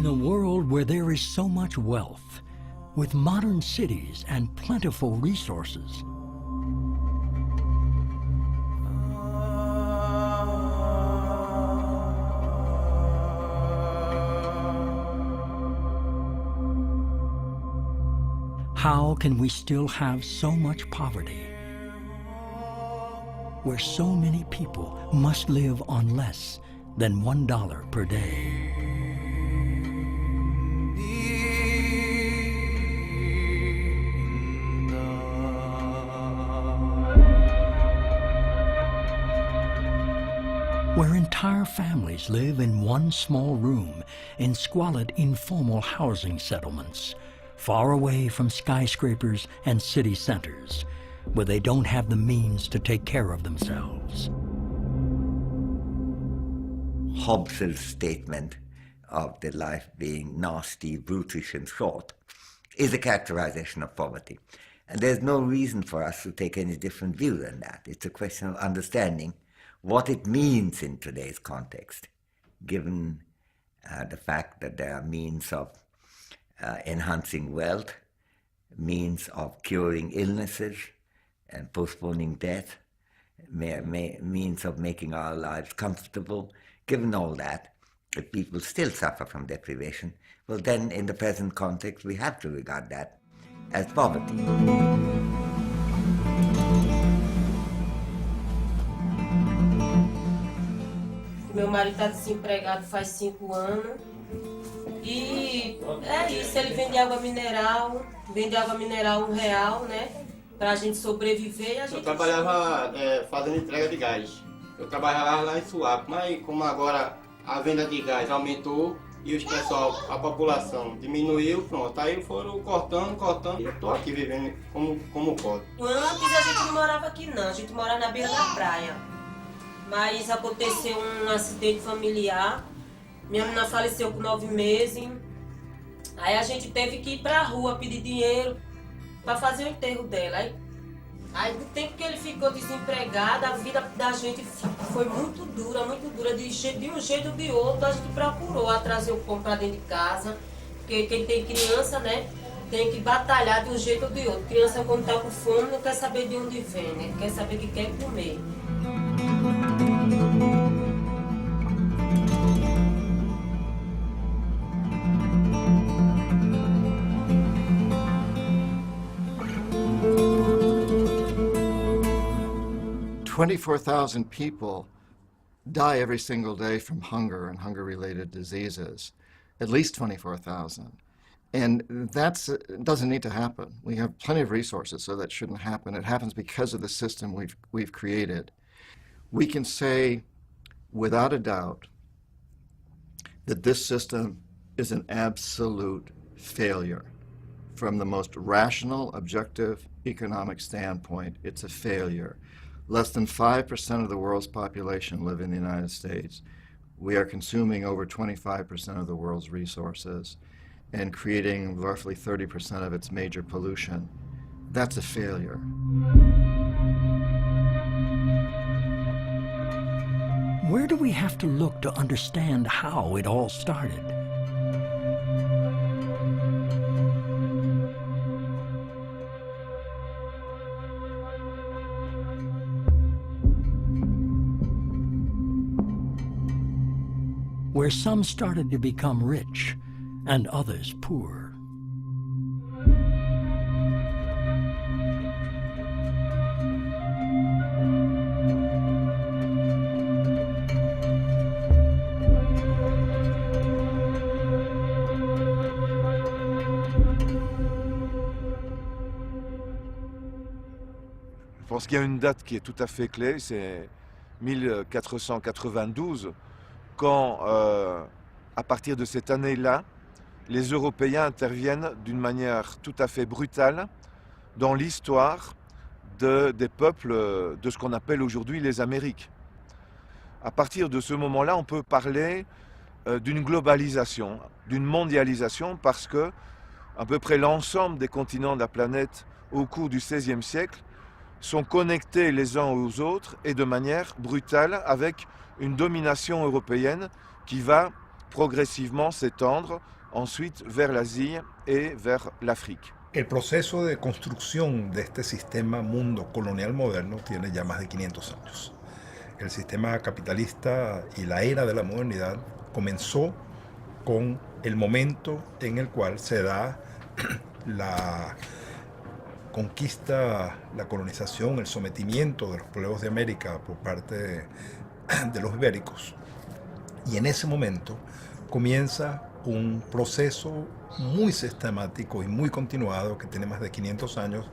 a world where there is so much wealth, with modern cities and plentiful resources, how can we still have so much poverty, where so many people must live on less than $1 per day? Where entire families live in one small room in squalid, informal housing settlements, far away from skyscrapers and city centers, where they don't have the means to take care of themselves. Hobbes' statement of the life being nasty, brutish, and short is a characterization of poverty. And there's no reason for us to take any different view than that. It's a question of understanding what it means in today's context, given the fact that there are means of enhancing wealth, means of curing illnesses and postponing death, means of making our lives comfortable. Given all that, if people still suffer from deprivation, well then in the present context we have to regard that as poverty. Meu marido está desempregado faz 5 anos e é isso, ele vende água mineral R$1, né? Pra gente sobreviver e a gente... Eu trabalhava fazendo entrega de gás. Eu trabalhava lá em Suape, mas como agora a venda de gás aumentou e os pessoal, a população diminuiu, pronto, aí foram cortando e eu tô aqui vivendo como pode. Antes a gente não morava aqui não, a gente morava na beira da praia. Mas aconteceu um acidente familiar, minha menina faleceu com 9 meses, aí a gente teve que ir pra rua pedir dinheiro para fazer o enterro dela. Aí no tempo que ele ficou desempregado, a vida da gente foi muito dura, de um jeito ou de outro. A gente procurou trazer o pão para dentro de casa, porque quem tem criança, né, tem que batalhar de um jeito ou de outro. Criança quando tá com fome não quer saber de onde vem, né, quer saber que quer comer. 24,000 people die every single day from hunger and hunger-related diseases, at least 24,000. And that doesn't need to happen. We have plenty of resources, so that shouldn't happen. It happens because of the system we've created. We can say, without a doubt, that this system is an absolute failure. From the most rational, objective, economic standpoint, it's a failure. Less than 5% of the world's population live in the United States. We are consuming over 25% of the world's resources and creating roughly 30% of its major pollution. That's a failure. Where do we have to look to understand how it all started? Where some started to become rich and others poor. Je pense qu'il y a une date qui est tout à fait clé, c'est 1492, quand, à partir de cette année-là, les Européens interviennent d'une manière tout à fait brutale dans l'histoire des peuples de ce qu'on appelle aujourd'hui les Amériques. À partir de ce moment-là, on peut parler d'une globalisation, d'une mondialisation, parce que à peu près l'ensemble des continents de la planète au cours du XVIe siècle sont connectés les uns aux autres et de manière brutale avec une domination européenne qui va progressivement s'étendre ensuite vers l'Asie et vers l'Afrique. El proceso de construcción de este sistema mundo colonial moderno tiene ya más de 500 años. El sistema capitalista y la era de la modernidad comenzó con el momento en el cual se da la conquista, la colonización, el sometimiento de los pueblos de América por parte de los ibéricos. Y en ese momento comienza un proceso muy sistemático y muy continuado que tiene más de 500 años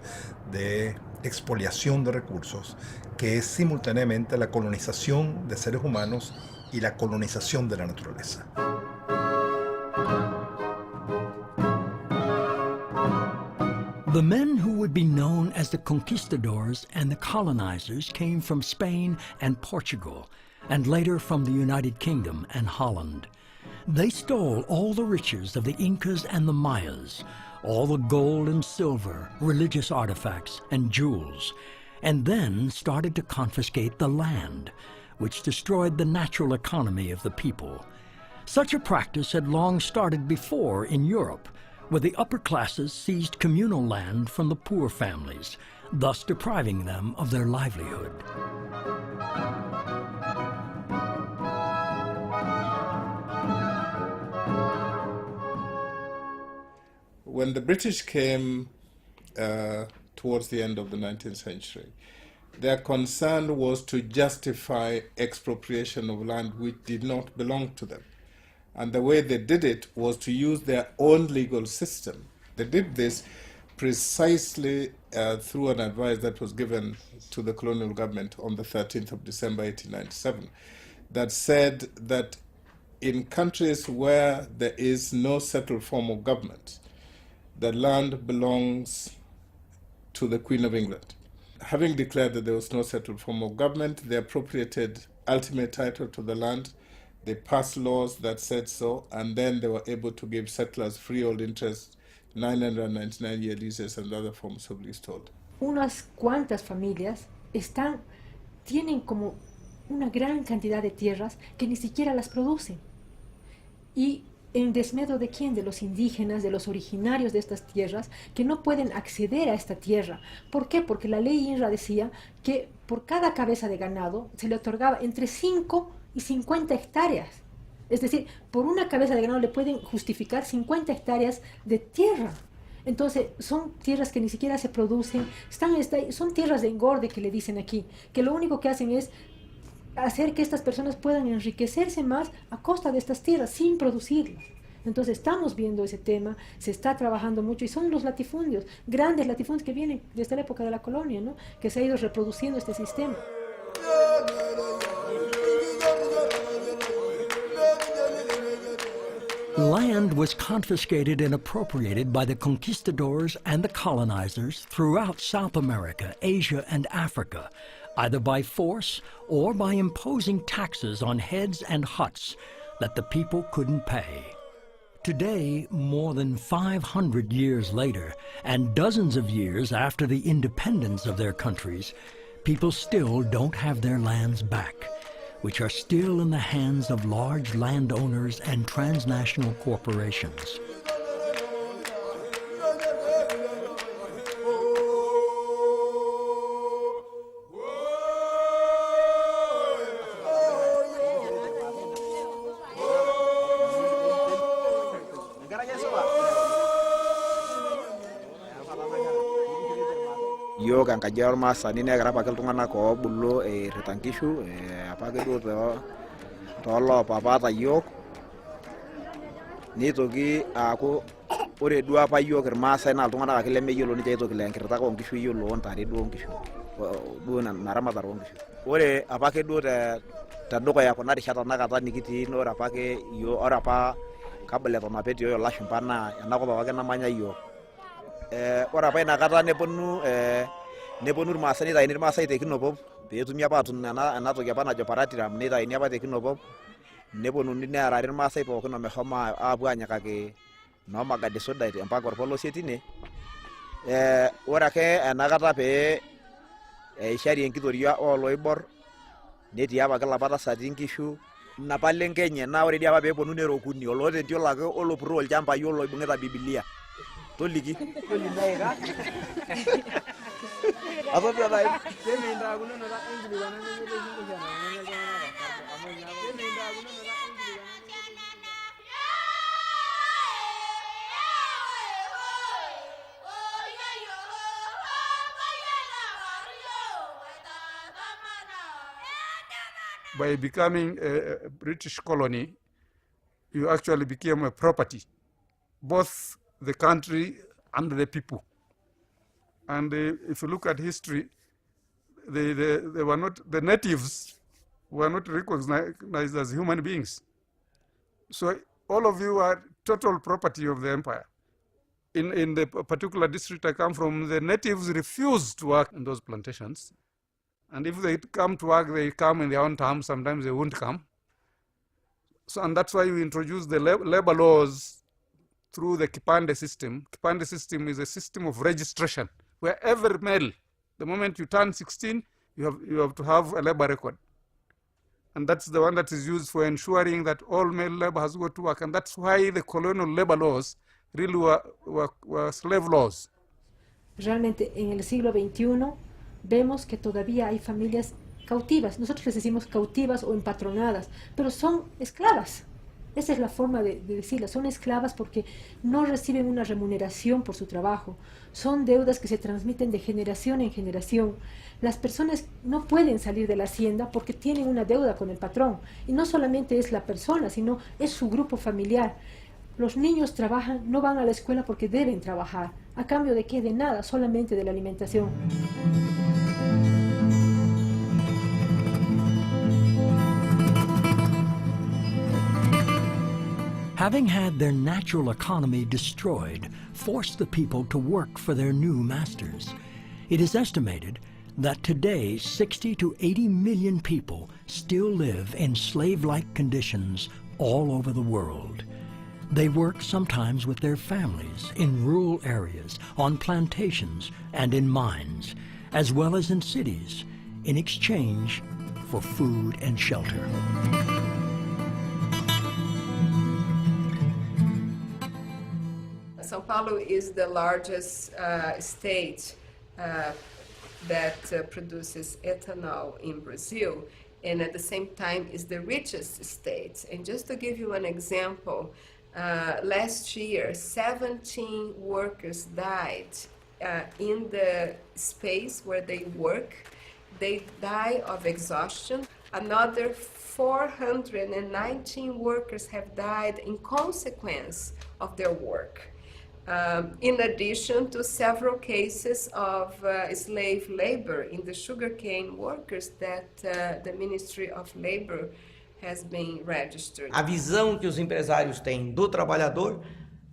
de expoliación de recursos, que es simultáneamente la colonización de seres humanos y la colonización de la naturaleza. The men who would be known as the conquistadors and the colonizers came from Spain and Portugal, and later from the United Kingdom and Holland. They stole all the riches of the Incas and the Mayas, all the gold and silver, religious artifacts, and jewels, and then started to confiscate the land, which destroyed the natural economy of the people. Such a practice had long started before in Europe, where the upper classes seized communal land from the poor families, thus depriving them of their livelihood. When the British came towards the end of the 19th century, their concern was to justify expropriation of land which did not belong to them. And the way they did it was to use their own legal system. They did this precisely through an advice that was given to the colonial government on the 13th of December 1897 that said that in countries where there is no settled form of government, the land belongs to the Queen of England. Having declared that there was no settled form of government, they appropriated ultimate title to the land. They passed laws that said so, and then they were able to give settlers freehold interest, 999-year leases, and other forms of leasehold. Unas cuantas familias tienen como una gran cantidad de tierras que ni siquiera las producen. Y en desmedro de quién, de los indígenas, de los originarios de estas tierras, que no pueden acceder a esta tierra. ¿Por qué? Porque la ley INRA decía que por cada cabeza de ganado se le otorgaba entre 5 y 50 hectáreas. Es decir, por una cabeza de ganado le pueden justificar 50 hectáreas de tierra. Entonces, son tierras que ni siquiera se producen, son tierras de engorde que le dicen aquí, que lo único que hacen es hacer que estas personas puedan enriquecerse más a costa de estas tierras, sin producirlas. Entonces estamos viendo ese tema, se está trabajando mucho, y son los latifundios, grandes latifundios que vienen desde la época de la colonia, ¿no? Que se ha ido reproduciendo este sistema. Land was confiscated and appropriated by the conquistadors and the colonizers throughout South America, Asia, and Africa, either by force or by imposing taxes on heads and huts that the people couldn't pay. Today, more than 500 years later, and dozens of years after the independence of their countries, people still don't have their lands back, which are still in the hands of large landowners and transnational corporations. Yiok enkaji ormaasani negira apake iltung'anak oobulu errita nkishu apake duo tooloopapa yiok. Nitoki aaku ore duo apa yiok irmaasai naa iltung'anak ake lemeyiolo ninche aitoki lenkirritata oonkishu, iyiolo oontare duo nkishu duo naramatare oonkishu. Ore apake duo tedukuya kuna rishat tanakata nikitii ore apake yiok, ore apa kabla eton apa etii ilashumpa naa enakop apake namanya yiok. Ore apa inakata neponu irmaasai nitayuni irmaasai te Kinopop peetumi apa aatun ena toki apa najo paratiram, nitayuni apa te Kinopop, neponuni neerari irmaasai pookin omeshomo aapuo anyikaki noo Magadi Sudai mpaka orpolosie tine. Ore ake enakata pee eishari enkitoria ooloibor, netii apake ilapa tasati nkishu napale nkenye na ore dia apa peeponu nerokuni olotetii olake olopurro olchambai oloibung'ita Biblia toliki By becoming a British colony, you actually became a property, both the country and the people. And if you look at history, they were not, the natives were not recognized as human beings. So all of you are total property of the empire. In the particular district I come from, the natives refused to work in those plantations. And if they come to work, they come in their own terms. Sometimes they won't come. So, and that's why we introduced the labor laws through the Kipande system. Kipande system is a system of registration, where every male, the moment you turn 16, you have to have a labor record. And that's the one that is used for ensuring that all male labor has got to work. And that's why the colonial labor laws really were slave laws. Realmente en el siglo XXI vemos que todavía hay familias cautivas. Nosotros les decimos cautivas o empatronadas, pero son esclavas. Esa es la forma de decirlas. Son esclavas porque no reciben una remuneración por su trabajo. Son deudas que se transmiten de generación en generación. Las personas no pueden salir de la hacienda porque tienen una deuda con el patrón. Y no solamente es la persona, sino es su grupo familiar. Los niños trabajan, no van a la escuela porque deben trabajar. ¿A cambio de qué? De nada, solamente de la alimentación. Having had their natural economy destroyed, forced the people to work for their new masters. It is estimated that today 60 to 80 million people still live in slave-like conditions all over the world. They work sometimes with their families in rural areas, on plantations, and in mines, as well as in cities, in exchange for food and shelter. São Paulo is the largest state that produces ethanol in Brazil, and at the same time is the richest state. And just to give you an example, last year 17 workers died in the space where they work. They die of exhaustion. Another 419 workers have died in consequence of their work. In addition to several cases of slave labor in the sugarcane workers that the Ministry of Labor has been registered. A visão que os empresários têm do trabalhador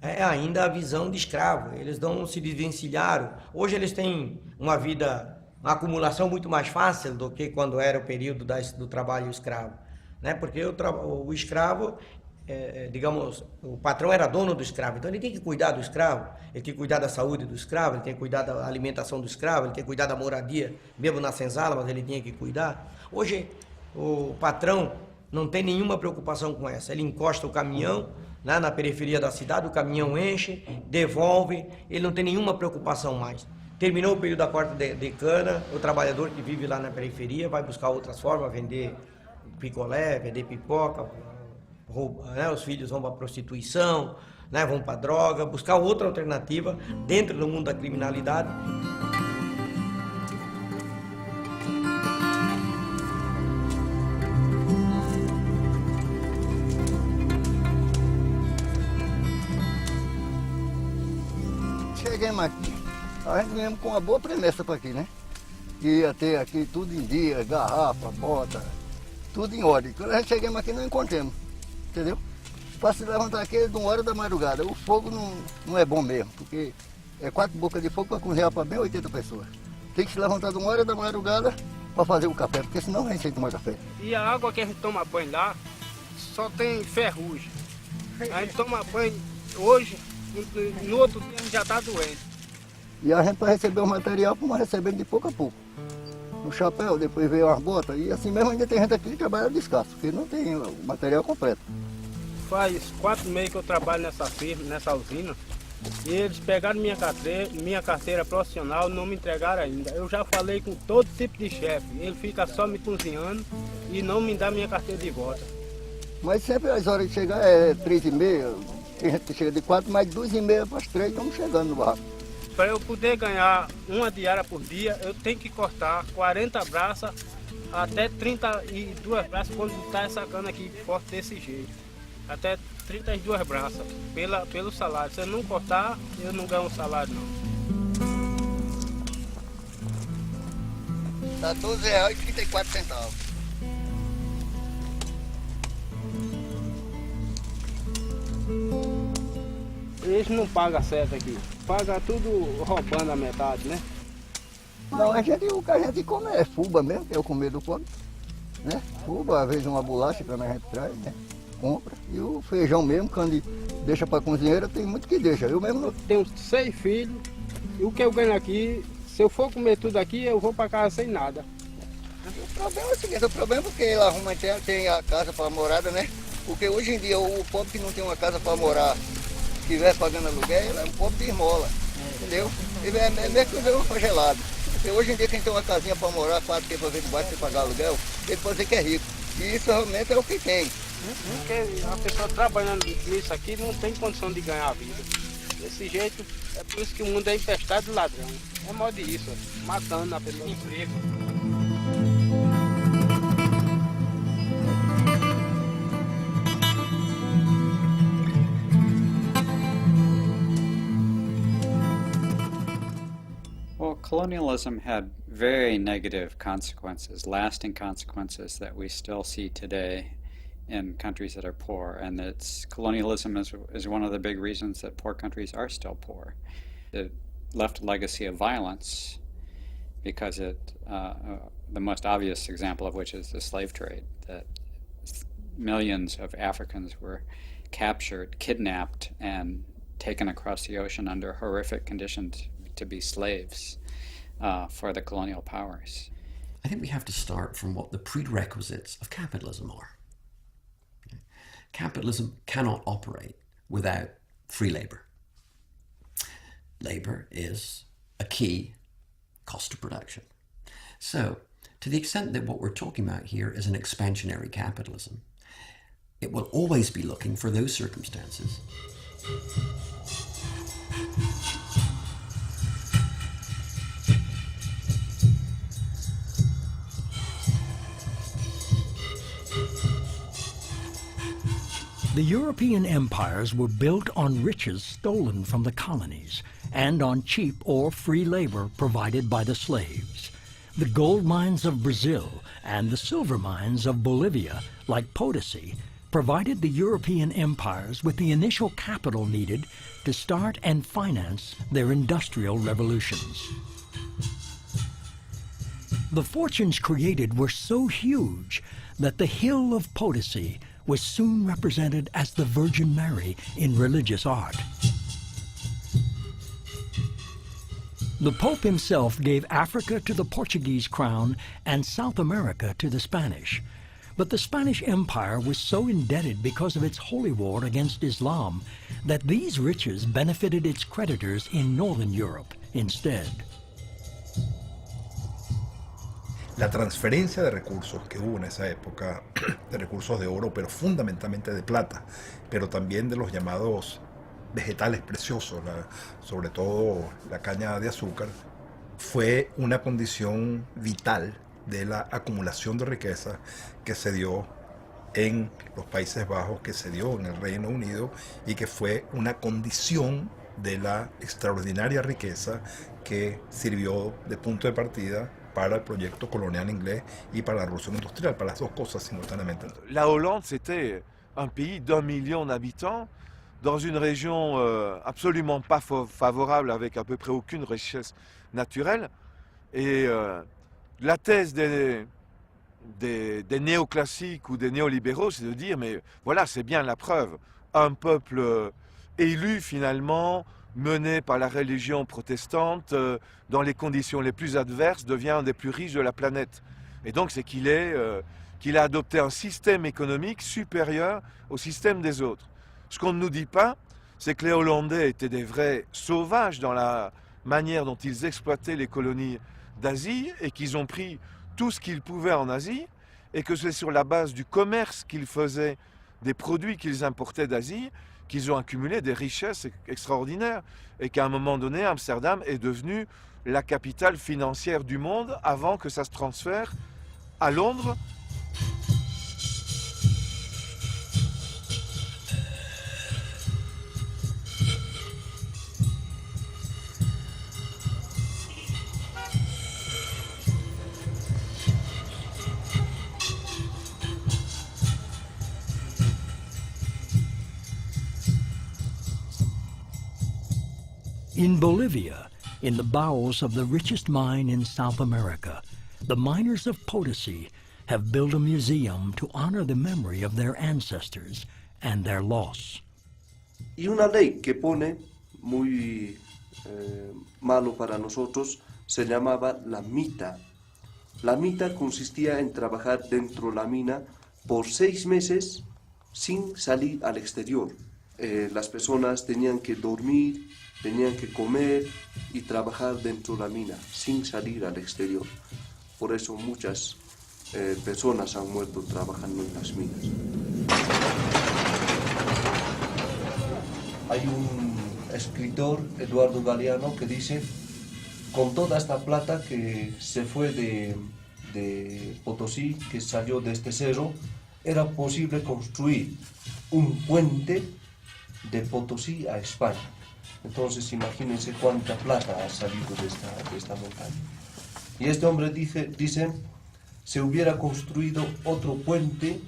é ainda a visão de escravo. Eles não se desvencilharam. Hoje eles têm uma vida, uma acumulação muito mais fácil do que quando era o período do trabalho escravo, né? Porque o escravo, digamos, o patrão era dono do escravo, então ele tem que cuidar do escravo, ele tem que cuidar da saúde do escravo, ele tem que cuidar da alimentação do escravo, ele tem que cuidar da moradia, mesmo na senzala, mas ele tinha que cuidar. Hoje o patrão não tem nenhuma preocupação com essa, ele encosta o caminhão, né, na periferia da cidade, o caminhão enche, devolve, ele não tem nenhuma preocupação mais. Terminou o período da corta de cana, o trabalhador que vive lá na periferia vai buscar outras formas, vender picolé, vender pipoca, né, os filhos vão para a prostituição, né, vão para a droga, buscar outra alternativa dentro do mundo da criminalidade. Chegamos aqui, a gente mesmo com uma boa promessa para aqui, né? Que ia ter aqui tudo em dia, garrafa, bota, tudo em ordem. Quando a gente chegamos aqui não encontramos, entendeu? Para se levantar aqui de 1 hora da madrugada, o fogo não é bom mesmo, porque é 4 bocas de fogo para cozinhar para bem 80 pessoas. Tem que se levantar de 1 hora da madrugada para fazer o café, porque senão a gente sem tomar café. E a água que a gente toma banho lá só tem ferrugem. A gente toma banho hoje, no outro dia a gente já está doente. E a gente para receber o material, como recebendo de pouco a pouco. no chapéu, depois veio as botas, e assim mesmo ainda tem gente aqui que trabalha descalço, porque não tem o material completo. Faz 4 meses que eu trabalho nessa firma, nessa usina, e eles pegaram minha carteira profissional e não me entregaram ainda. Eu já falei com todo tipo de chefe, ele fica só me cozinhando e não me dá minha carteira de volta. Mas sempre as horas de chegar é 3h30, tem gente que chega de 4, mas 2h30 para as 3 estamos chegando no barco. Para eu poder ganhar uma diária por dia, eu tenho que cortar 40 braças até 32 braças quando está essa cana aqui forte desse jeito. Até 32 braças pelo salário. Se eu não cortar, eu não ganho salário não. Dá R$12,34. Eles não pagam certo aqui. Paga tudo roubando a metade, né? Não, o que a gente come é fuba mesmo, que é o comer do pobre. Né? Fuba, às vezes uma bolacha quando a gente traz, né? Compra. E o feijão mesmo, quando deixa para cozinheira, tem muito que deixa. Eu mesmo não... Tenho 6 filhos, e o que eu ganho aqui, se eu for comer tudo aqui, eu vou para casa sem nada. O problema é o seguinte, o problema é porque ele arruma, tem a casa para morada, né? Porque hoje em dia o pobre que não tem uma casa para morar, que estiver pagando aluguel, ele é um pobre de esmola, entendeu? Ele é mesmo que viver um congelado. Porque hoje em dia quem tem uma casinha para morar, 4 que para ver debaixo sem pagar aluguel, ele pode dizer que é rico. E isso realmente é o que tem. Porque a pessoa trabalhando nisso aqui não tem condição de ganhar a vida. Desse jeito, é por isso que o mundo é infestado de ladrão. É modo disso, matando a pessoa de emprego. Well, colonialism had very negative consequences, lasting consequences that we still see today in countries that are poor. And colonialism is one of the big reasons that poor countries are still poor. It left a legacy of violence because the most obvious example of which is the slave trade, that millions of Africans were captured, kidnapped, and taken across the ocean under horrific conditions to be slaves for the colonial powers. I think we have to start from what the prerequisites of capitalism are. Okay? Capitalism cannot operate without free labor. Labor is a key cost of production. So, to the extent that what we're talking about here is an expansionary capitalism, it will always be looking for those circumstances The European empires were built on riches stolen from the colonies and on cheap or free labor provided by the slaves. The gold mines of Brazil and the silver mines of Bolivia, like Potosi, provided the European empires with the initial capital needed to start and finance their industrial revolutions. The fortunes created were so huge that the hill of Potosi was soon represented as the Virgin Mary in religious art. The Pope himself gave Africa to the Portuguese crown and South America to the Spanish. But the Spanish Empire was so indebted because of its holy war against Islam that these riches benefited its creditors in Northern Europe instead. La transferencia de recursos que hubo en esa época, de recursos de oro, pero fundamentalmente de plata, pero también de los llamados vegetales preciosos, sobre todo la caña de azúcar, fue una condición vital de la acumulación de riqueza que se dio en los Países Bajos, que se dio en el Reino Unido y que fue una condición de la extraordinaria riqueza que sirvió de punto de partida para el proyecto colonial inglés y para la revolución industrial, para las dos cosas simultáneamente. La Hollande, c'était un pays d'1 million d'habitants, dans une région absolument pas favorable, avec à peu près aucune richesse naturelle. Et la thèse des néoclassiques ou des néolibéraux, c'est de dire, mais voilà, c'est bien la preuve. Un peuple élu, finalement, mené par la religion protestante, dans les conditions les plus adverses, devient un des plus riches de la planète. Et donc c'est qu'il a adopté un système économique supérieur au système des autres. Ce qu'on ne nous dit pas, c'est que les Hollandais étaient des vrais sauvages dans la manière dont ils exploitaient les colonies d'Asie et qu'ils ont pris tout ce qu'ils pouvaient en Asie et que c'est sur la base du commerce qu'ils faisaient, des produits qu'ils importaient d'Asie, qu'ils ont accumulé des richesses extraordinaires et qu'à un moment donné, Amsterdam est devenue la capitale financière du monde avant que ça se transfère à Londres. In Bolivia, in the bowels of the richest mine in South America, the miners of Potosi have built a museum to honor the memory of their ancestors and their loss. Y una ley que pone muy malo para nosotros se llamaba la mita. La mita consistía en trabajar dentro de la mina por 6 meses sin salir al exterior. Las personas tenían que dormir, tenían que comer y trabajar dentro de la mina sin salir al exterior. Por eso muchas personas han muerto trabajando en las minas. Hay un escritor, Eduardo Galeano, que dice: con toda esta plata que se fue de Potosí, que salió de este cerro, era posible construir un puente de Potosí a España. Entonces imagínense cuánta plata ha salido de esta montaña. Y este hombre dice, se hubiera construido otro puente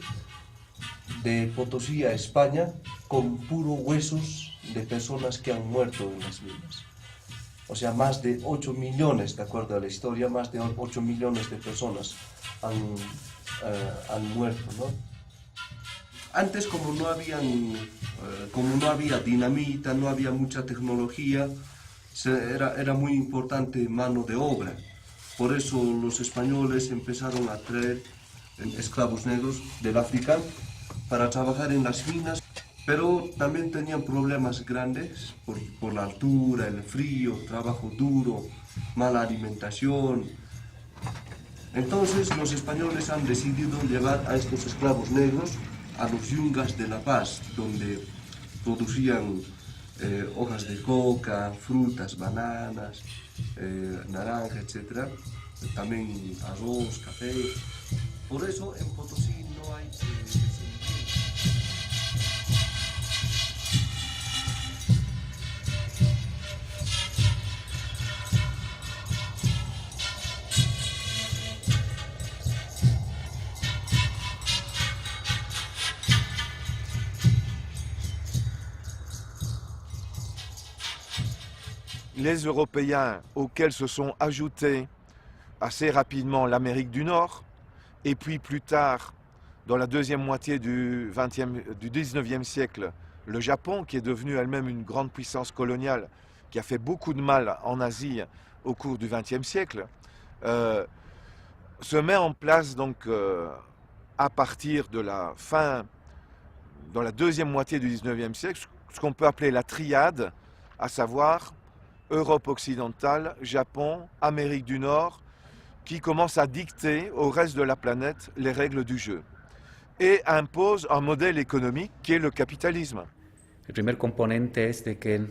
de Potosí a España con puros huesos de personas que han muerto en las minas. O sea, más de 8 millones, de acuerdo a la historia, más de 8 millones de personas han muerto, ¿no? Antes, como no había dinamita, no había mucha tecnología, era muy importante mano de obra. Por eso los españoles empezaron a traer esclavos negros del África para trabajar en las minas, pero también tenían problemas grandes por la altura, el frío, trabajo duro, mala alimentación. Entonces los españoles han decidido llevar a estos esclavos negros a los yungas de La Paz, donde producían hojas de coca, frutas, bananas, naranja, etc. También arroz, café. Por eso en Potosí no hay... Les Européens auxquels se sont ajoutés assez rapidement l'Amérique du Nord, et puis plus tard, dans la deuxième moitié du 19e siècle, le Japon, qui est devenu elle-même une grande puissance coloniale, qui a fait beaucoup de mal en Asie au cours du 20e siècle, se met en place donc à partir de la fin, dans la deuxième moitié du 19e siècle, ce qu'on peut appeler la triade, à savoir Europe occidentale, Japon, Amérique du Nord, qui commence à dicter au reste de la planète les règles du jeu et impose un modèle économique qui est le capitalisme. El primer componente es de que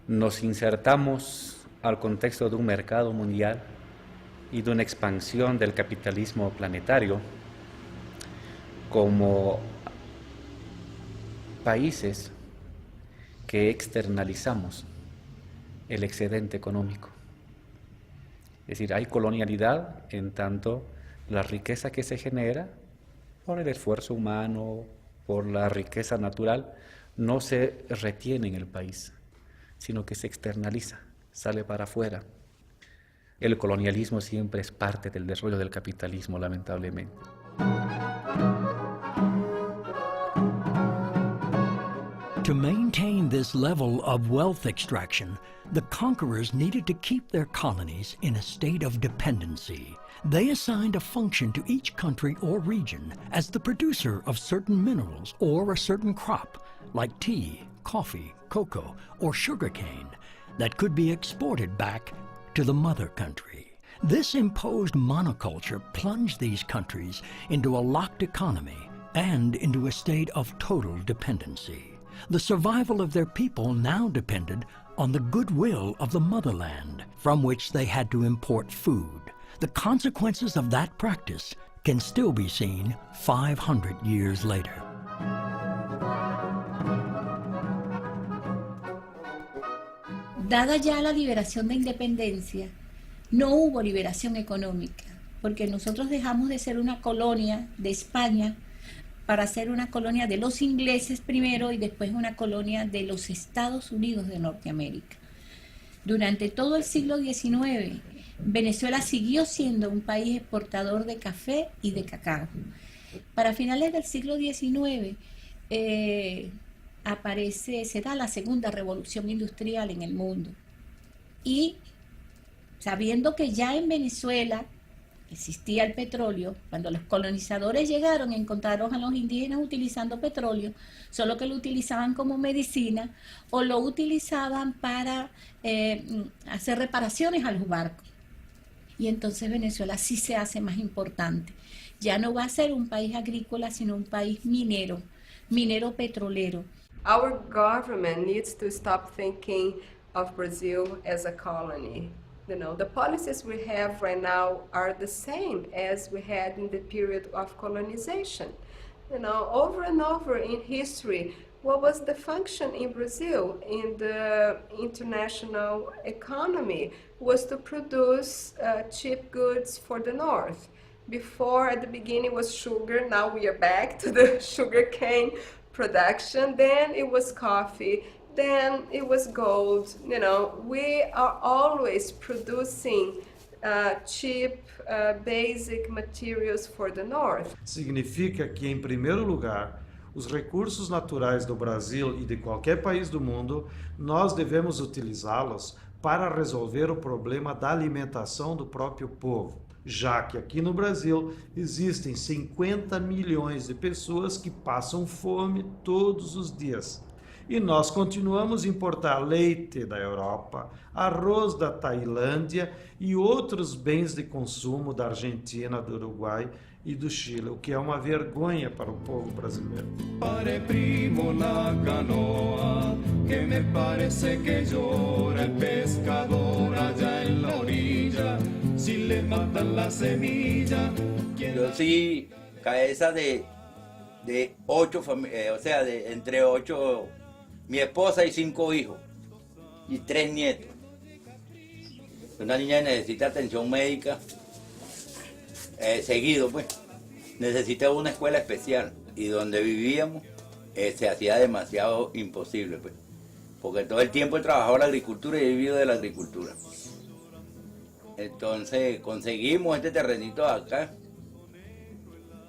nos insertamos al contexto de un mercado mundial y de una expansión del capitalismo planetario como países que externalizamos el excedente económico. Es decir, hay colonialidad en tanto la riqueza que se genera por el esfuerzo humano, por la riqueza natural, no se retiene en el país, sino que se externaliza, sale para afuera. El colonialismo siempre es parte del desarrollo del capitalismo, lamentablemente. To maintain maintain this level of wealth extraction, the conquerors needed to keep their colonies in a state of dependency. They assigned a function to each country or region as the producer of certain minerals or a certain crop, like tea, coffee, cocoa, or sugarcane, that could be exported back to the mother country. This imposed monoculture plunged these countries into a locked economy and into a state of total dependency. The survival of their people now depended on the goodwill of the motherland, from which they had to import food. The consequences of that practice can still be seen 500 years later. Dada ya la liberación de independencia, no hubo liberación económica, porque nosotros dejamos de ser una colonia de España para ser una colonia de los ingleses primero y después una colonia de los Estados Unidos de Norteamérica. Durante todo el siglo XIX, Venezuela siguió siendo un país exportador de café y de cacao. Para finales del siglo XIX se da la segunda revolución industrial en el mundo. Y sabiendo que ya en Venezuela existía el petróleo, cuando los colonizadores llegaron, encontraron a los indígenas utilizando petróleo, solo que lo utilizaban como medicina o lo utilizaban para hacer reparaciones a los barcos. Y entonces Venezuela sí se hace más importante. Ya no va a ser un país agrícola, sino un país minero petrolero. Our government needs to stop thinking of Brazil as a colony. You know, the policies we have right now are the same as we had in the period of colonization. You know, over and over in history, what was the function in Brazil in the international economy was to produce cheap goods for the North. Before, at the beginning, was sugar. Now we are back to the sugarcane production. Then it was coffee. Then it was gold. You know, we are always producing cheap, basic materials for the North. Significa que, em primeiro lugar, os recursos naturais do Brasil e de qualquer país do mundo, nós devemos utilizá-los para resolver o problema da alimentação do próprio povo, já que aqui no Brasil existem 50 milhões de pessoas que passam fome todos os dias. E nós continuamos a importar leite da Europa, arroz da Tailândia e outros bens de consumo da Argentina, do Uruguai e do Chile, o que é uma vergonha para o povo brasileiro. Pare primo na canoa, que me parece que llora el pescador allá en la orilla, si le matan la semilla. Yo sí, cabeza de 8 familias, o sea, entre 8, mi esposa y 5 hijos y 3 nietos. Una niña necesita atención médica seguido, pues. Necesita una escuela especial y donde vivíamos se hacía demasiado imposible, pues. Porque todo el tiempo he trabajado en la agricultura y he vivido de la agricultura. Entonces conseguimos este terrenito acá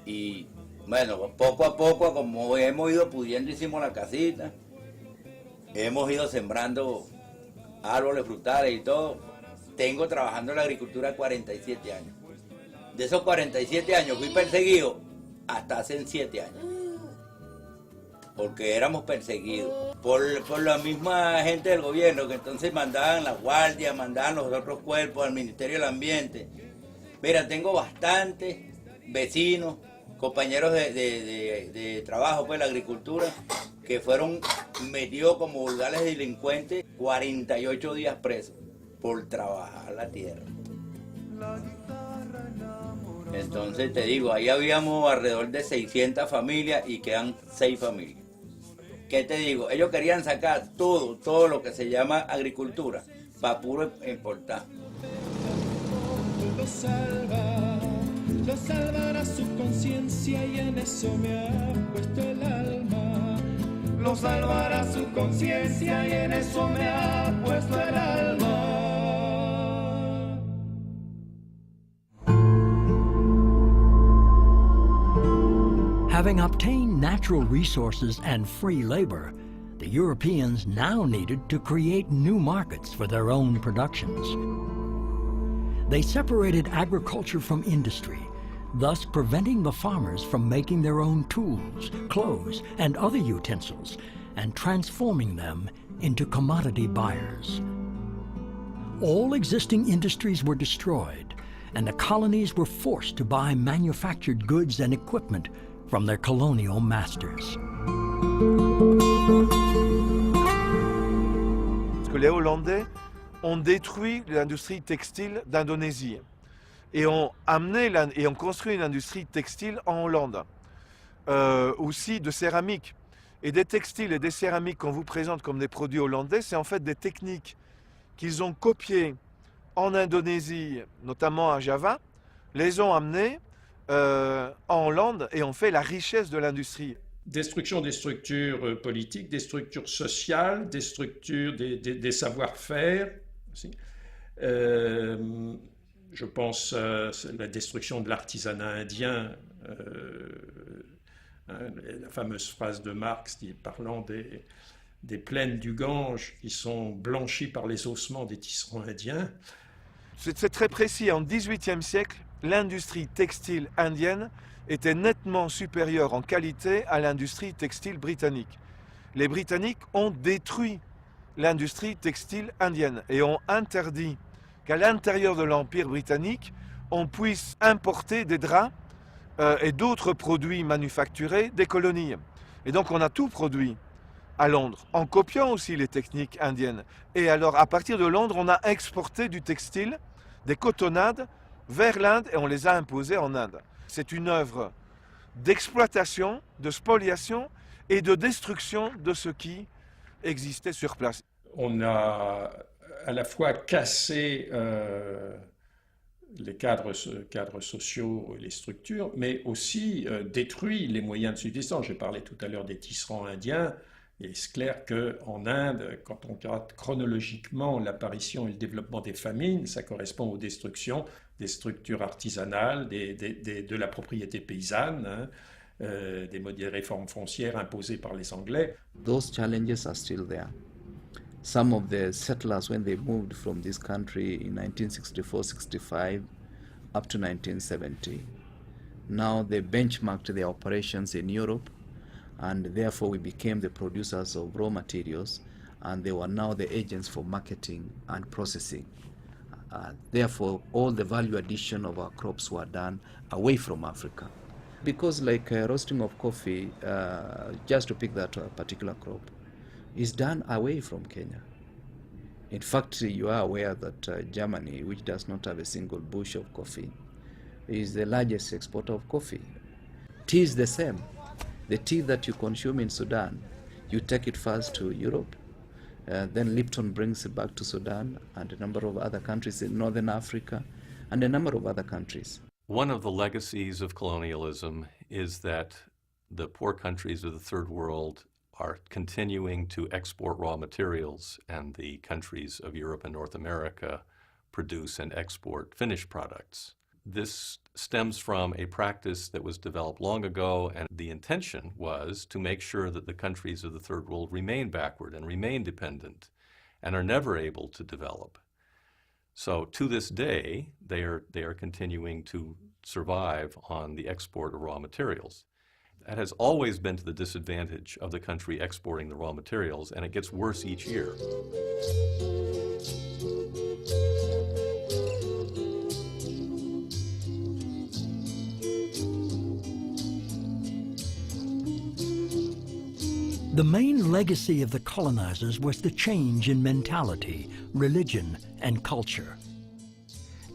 y bueno, poco a poco, como hemos ido pudiendo, hicimos la casita. Hemos ido sembrando árboles frutales y todo. Tengo trabajando en la agricultura 47 años. De esos 47 años fui perseguido hasta hace 7 años. Porque éramos perseguidos por la misma gente del gobierno, que entonces mandaban la guardia, mandaban los otros cuerpos al Ministerio del Ambiente. Mira, tengo bastantes vecinos, compañeros de trabajo, pues, la agricultura, que fueron metidos como vulgares delincuentes 48 días presos por trabajar la tierra. Entonces te digo, ahí habíamos alrededor de 600 familias y quedan 6 familias. ¿Qué te digo? Ellos querían sacar todo lo que se llama agricultura para puro importar. Lo salvará su conciencia y en eso me ha puesto el alma. Lo salvará su conciencia y en eso me ha puesto el alma. Having obtained natural resources and free labor, the The Europeans now needed to create new markets for their own productions. They separated agriculture from industry, thus preventing the farmers from making their own tools, clothes, and other utensils, and transforming them into commodity buyers. All existing industries were destroyed, and the colonies were forced to buy manufactured goods and equipment from their colonial masters. Parce que les Hollandais ont détruit l'industrie textile d'Indonésie et ont construit une industrie textile en Hollande, aussi de céramique. Et des textiles et des céramiques qu'on vous présente comme des produits hollandais, c'est en fait des techniques qu'ils ont copiées en Indonésie, notamment à Java, les ont amenées en Hollande et ont fait la richesse de l'industrie. Destruction des structures politiques, des structures sociales, des structures, des savoir-faire. Je pense à la destruction de l'artisanat indien, la fameuse phrase de Marx parlant des plaines du Gange qui sont blanchies par les ossements des tisserands indiens. C'est très précis, en XVIIIe siècle, l'industrie textile indienne était nettement supérieure en qualité à l'industrie textile britannique. Les Britanniques ont détruit l'industrie textile indienne et ont interdit qu'à l'intérieur de l'Empire britannique, on puisse importer des draps et d'autres produits manufacturés des colonies. Et donc on a tout produit à Londres, en copiant aussi les techniques indiennes. Et alors à partir de Londres, on a exporté du textile, des cotonnades, vers l'Inde et on les a imposées en Inde. C'est une œuvre d'exploitation, de spoliation et de destruction de ce qui existait sur place. On a à la fois cassé les cadres sociaux, les structures, mais aussi détruit les moyens de subsistance. J'ai parlé tout à l'heure des tisserands indiens, et c'est clair qu'en Inde, quand on regarde chronologiquement l'apparition et le développement des famines, ça correspond aux destructions des structures artisanales, de la propriété paysanne, hein, des réformes foncières imposées par les Anglais. Those challenges are still there. Some of the settlers, when they moved from this country in 1964-65 up to 1970, now they benchmarked their operations in Europe, and therefore we became the producers of raw materials, and they were now the agents for marketing and processing. Therefore, all the value addition of our crops were done away from Africa. Because like roasting of coffee, just to pick that particular crop, is done away from Kenya. In fact, you are aware that Germany, which does not have a single bush of coffee, is the largest exporter of coffee. Tea is the same. The tea that you consume in Sudan, you take it first to Europe, then Lipton brings it back to Sudan and a number of other countries in Northern Africa and a number of other countries. One of the legacies of colonialism is that the poor countries of the Third World are continuing to export raw materials, and the countries of Europe and North America produce and export finished products. This stems from a practice that was developed long ago, and the intention was to make sure that the countries of the Third World remain backward and remain dependent and are never able to develop. So to this day, they are continuing to survive on the export of raw materials. That has always been to the disadvantage of the country exporting the raw materials, and it gets worse each year. The main legacy of the colonizers was the change in mentality, religion, and culture.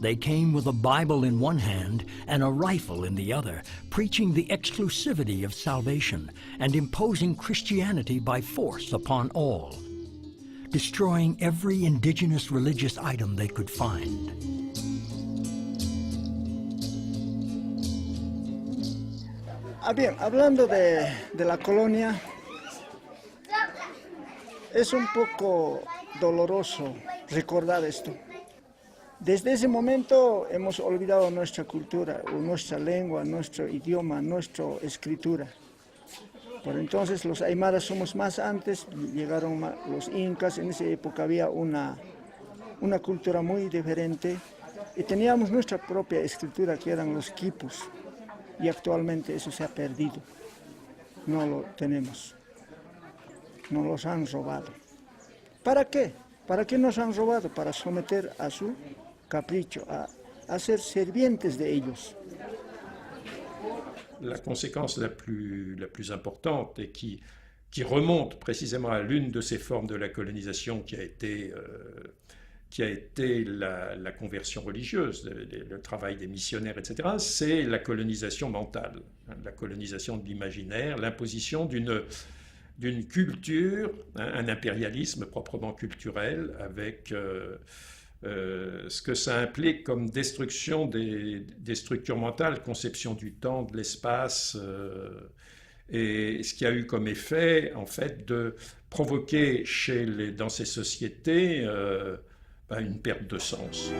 They came with a Bible in one hand and a rifle in the other, preaching the exclusivity of salvation and imposing Christianity by force upon all, destroying every indigenous religious item they could find. Bien, hablando de la colonia, es un poco doloroso recordar esto. Desde ese momento hemos olvidado nuestra cultura, nuestra lengua, nuestro idioma, nuestra escritura. Por entonces los aymaras somos más antes, llegaron los incas, en esa época había una cultura muy diferente y teníamos nuestra propia escritura que eran los quipus y actualmente eso se ha perdido, no lo tenemos, nos los han robado. ¿Para qué? ¿Para qué nos han robado? Para someter a su capricho, a ser servientes de ellos. La conséquence la plus importante et qui remonte précisément à l'une de ces formes de la colonisation qui a été la conversion religieuse, le travail des missionnaires, etc., c'est la colonisation mentale, la colonisation de l'imaginaire, l'imposition d'une culture, un impérialisme proprement culturel avec ce que ça implique comme destruction des structures mentales, conception du temps, de l'espace, et ce qui a eu comme effet, en fait, de provoquer dans ces sociétés une perte de sens.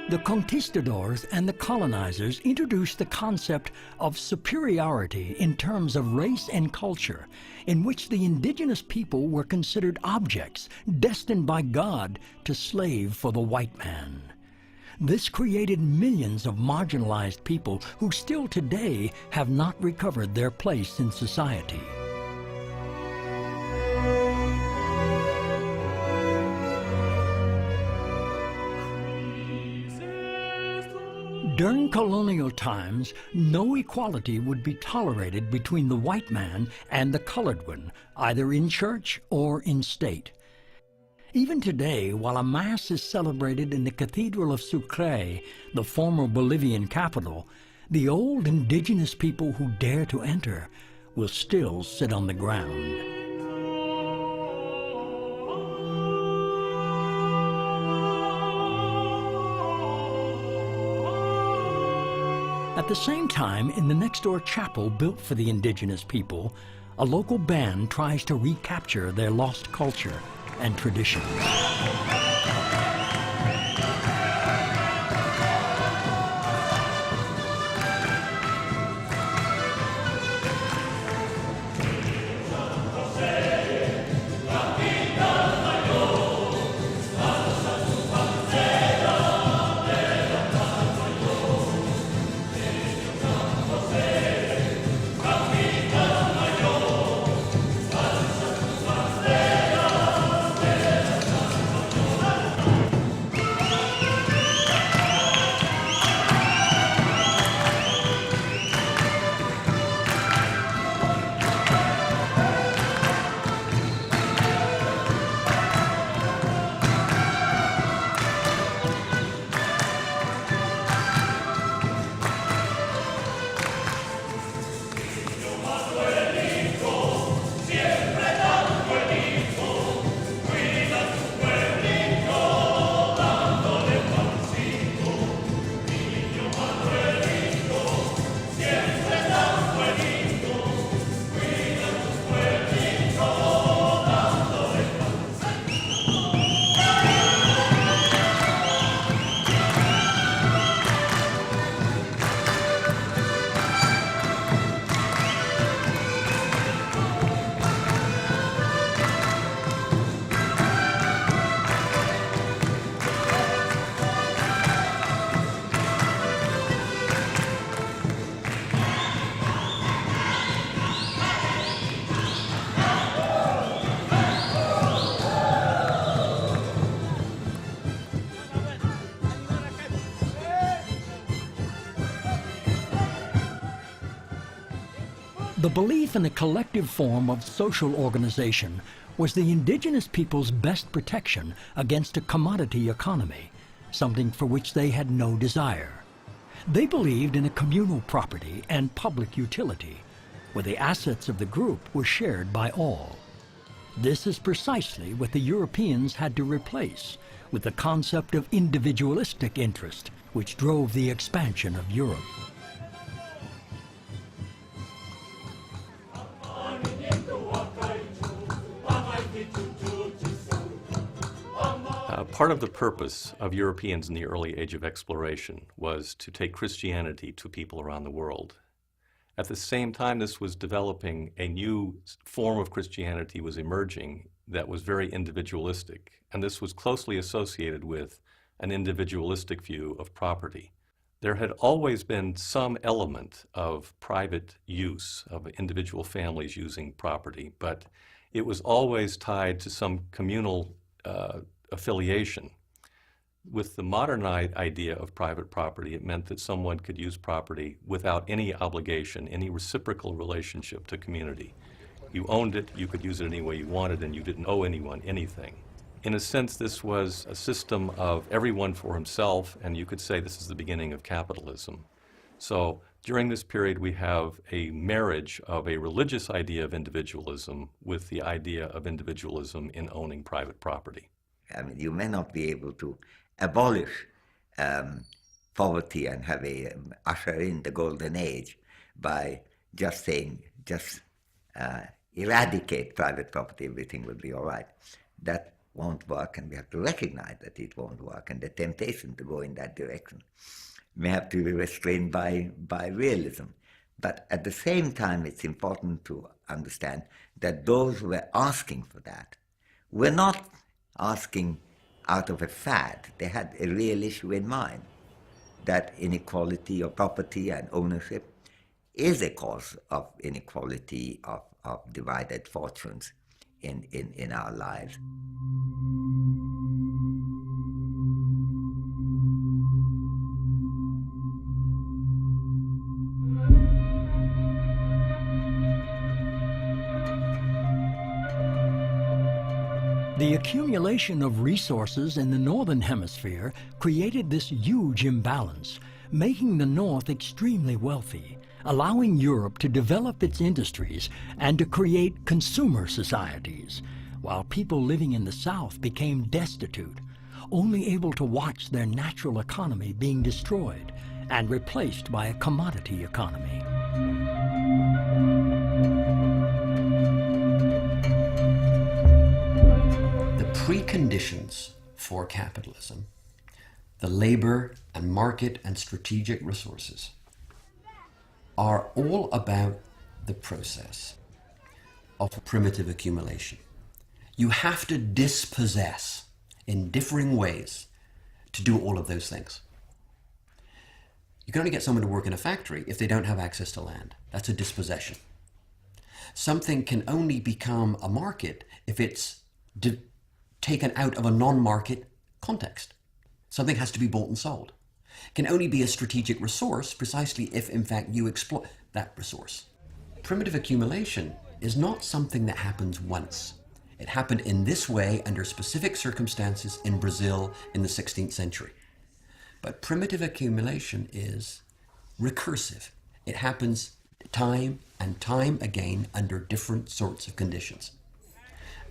The conquistadors and the colonizers introduced the concept of superiority in terms of race and culture, in which the indigenous people were considered objects destined by God to slave for the white man. This created millions of marginalized people who still today have not recovered their place in society. During colonial times, no equality would be tolerated between the white man and the colored one, either in church or in state. Even today, while a Mass is celebrated in the Cathedral of Sucre, the former Bolivian capital, the old indigenous people who dare to enter will still sit on the ground. At the same time, in the next-door chapel built for the indigenous people, a local band tries to recapture their lost culture and traditions. The belief in a collective form of social organization was the indigenous people's best protection against a commodity economy, something for which they had no desire. They believed in a communal property and public utility, where the assets of the group were shared by all. This is precisely what the Europeans had to replace with the concept of individualistic interest, which drove the expansion of Europe. Part of the purpose of Europeans in the early age of exploration was to take Christianity to people around the world. At the same time this was developing, a new form of Christianity was emerging that was very individualistic, and this was closely associated with an individualistic view of property. There had always been some element of private use, of individual families using property, but it was always tied to some communal affiliation. With the modern idea of private property, it meant that someone could use property without any obligation, any reciprocal relationship to community. You owned it, you could use it any way you wanted, and you didn't owe anyone anything. In a sense, this was a system of everyone for himself, and you could say this is the beginning of capitalism. So during this period, we have a marriage of a religious idea of individualism with the idea of individualism in owning private property. I mean, you may not be able to abolish poverty and have usher in the golden age by just saying, eradicate private property, everything will be all right. That won't work, and we have to recognize that it won't work, and the temptation to go in that direction may have to be restrained by realism. But at the same time, it's important to understand that those who were asking for that were not asking out of a fad. They had a real issue in mind, that inequality of property and ownership is a cause of inequality of divided fortunes in our lives. The accumulation of resources in the Northern Hemisphere created this huge imbalance, making the North extremely wealthy, allowing Europe to develop its industries and to create consumer societies, while people living in the South became destitute, only able to watch their natural economy being destroyed and replaced by a commodity economy. Preconditions for capitalism, the labor and market and strategic resources, are all about the process of primitive accumulation. You have to dispossess in differing ways to do all of those things. You can only get someone to work in a factory if they don't have access to land. That's a dispossession. Something can only become a market if it's taken out of a non-market context. Something has to be bought and sold. It can only be a strategic resource precisely if, in fact, you exploit that resource. Primitive accumulation is not something that happens once. It happened in this way under specific circumstances in Brazil in the 16th century. But primitive accumulation is recursive. It happens time and time again under different sorts of conditions.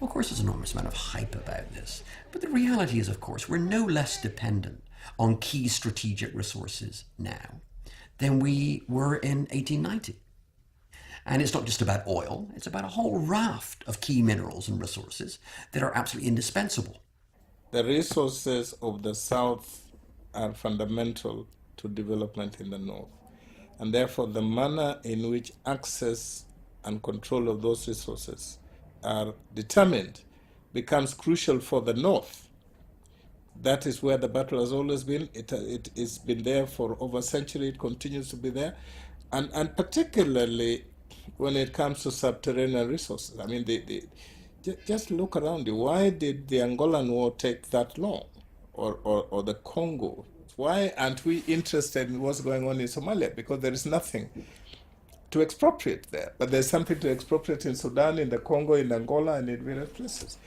Of course, there's an enormous amount of hype about this, but the reality is, of course, we're no less dependent on key strategic resources now than we were in 1890. And it's not just about oil, it's about a whole raft of key minerals and resources that are absolutely indispensable. The resources of the South are fundamental to development in the North, and therefore the manner in which access and control of those resources are determined becomes crucial for the North. That is where the battle has always been. It has been there for over a century. It continues to be there. And particularly when it comes to subterranean resources. I mean, just look around you. Why did the Angolan War take that long? Or the Congo? Why aren't we interested in what's going on in Somalia? Because there is nothing to expropriate there. But there's something to expropriate in Sudan, in the Congo, in Angola, and in various places.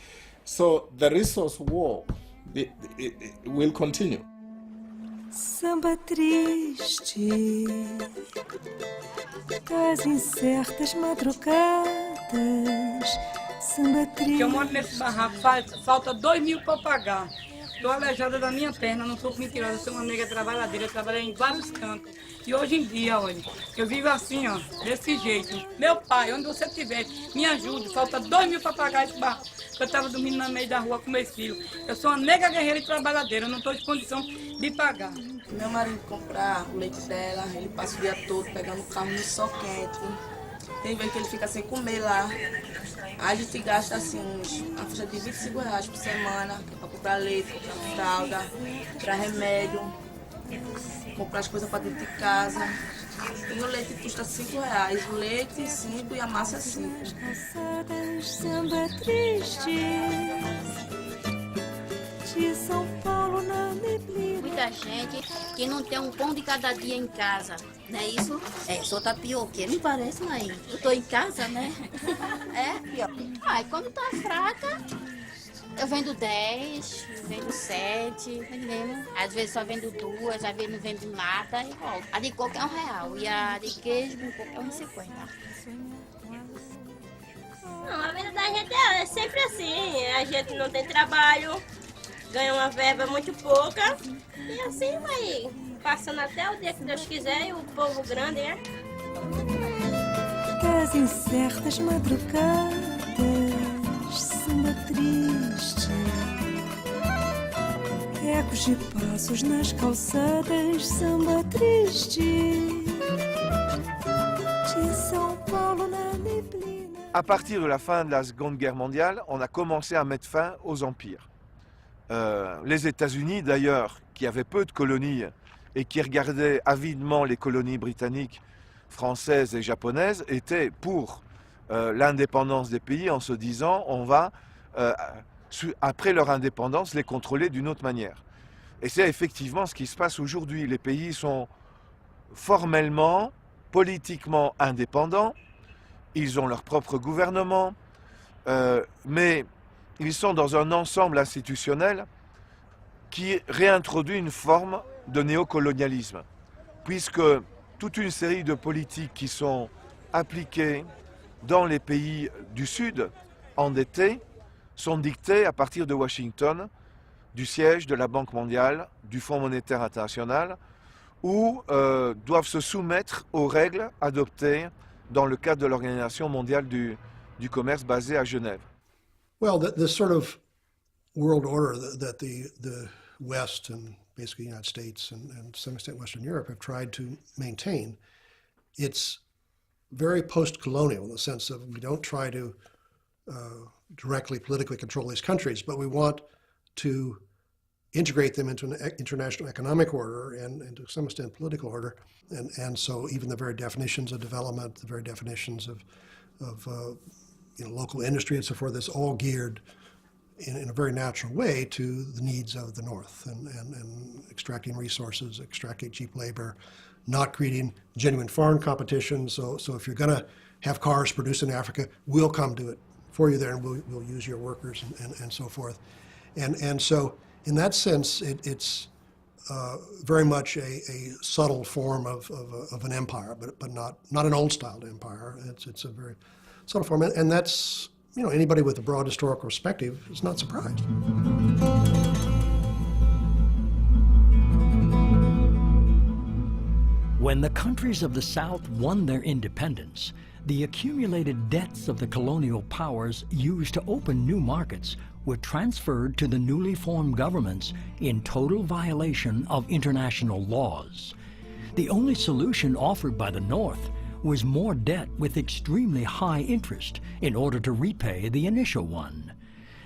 So the resource war it will continue. Samba triste das incertas madrugadas. Samba triste. Eu moro nesse barraco, falta 2.000 para pagar. Estou aleijada da minha perna, não sou mentirosa, sou uma nega trabalhadeira, eu trabalhei em vários cantos. E hoje em dia, olha, eu vivo assim, ó, desse jeito. Meu pai, onde você estiver, me ajude, falta 2 mil para pagar esse barco. Eu estava dormindo no meio da rua com meus filhos. Eu sou uma nega guerreira e trabalhadeira, eu não estou em condição de pagar. Meu marido compra o leite dela, ele passa o dia todo pegando o carro no sol quente. Tem vez que ele fica sem comer lá. A gente gasta assim uma faixa de R$25 por semana, que é para comprar leite, comprar fralda, comprar remédio, comprar as coisas para dentro de casa. E o leite custa R$5. O leite 5 e a massa 5. Samba triste de São Paulo na neblina. Muita gente que não tem um pão de cada dia em casa, não é isso? É, sou tapioqueira, não parece, mãe? Eu tô em casa, né? É? Ai, quando tá fraca, eu vendo 10, vendo 7, vendendo. Às vezes só vendo 2, às vezes não vendo nada e volto. A de coco é R$1 e a de queijo é R$1,50. Não, a verdade é sempre assim, a gente não tem trabalho, ganha uma verba muito pouca e assim vai passando até o dia que Deus quiser e o povo grande, né? Das incertas madrugadas, samba triste, ecos de passos nas calçadas, samba triste de São Paulo na neblina. À partir de la fin de la Seconde Guerre mondiale, on a commencé à mettre fin aux empires. Les États-Unis, d'ailleurs, qui avaient peu de colonies et qui regardaient avidement les colonies britanniques, françaises et japonaises, étaient pour l'indépendance des pays en se disant on va, après leur indépendance, les contrôler d'une autre manière. Et c'est effectivement ce qui se passe aujourd'hui. Les pays sont formellement, politiquement indépendants. Ils ont leur propre gouvernement, mais ils sont dans un ensemble institutionnel qui réintroduit une forme de néocolonialisme, puisque toute une série de politiques qui sont appliquées dans les pays du Sud, endettés, sont dictées à partir de Washington, du siège de la Banque mondiale, du Fonds monétaire international, ou doivent se soumettre aux règles adoptées dans le cadre de l'Organisation mondiale du commerce basée à Genève. Well, the sort of world order that the West and basically the United States and to some extent Western Europe have tried to maintain, it's very post-colonial in the sense of we don't try to directly politically control these countries, but we want to integrate them into an international economic order and to some extent political order. And so even the very definitions of development, the very definitions of local industry and so forth, it's all geared in a very natural way to the needs of the North and extracting resources, extracting cheap labor, not creating genuine foreign competition. So if you're going to have cars produced in Africa, we'll come do it for you there and we'll use your workers and so forth. And so in that sense, it's very much a subtle form of an empire, but not an old-styled empire. It's a very subtle form, and that's, anybody with a broad historical perspective is not surprised. When the countries of the South won their independence, the accumulated debts of the colonial powers used to open new markets were transferred to the newly formed governments in total violation of international laws. The only solution offered by the North was more debt with extremely high interest in order to repay the initial one.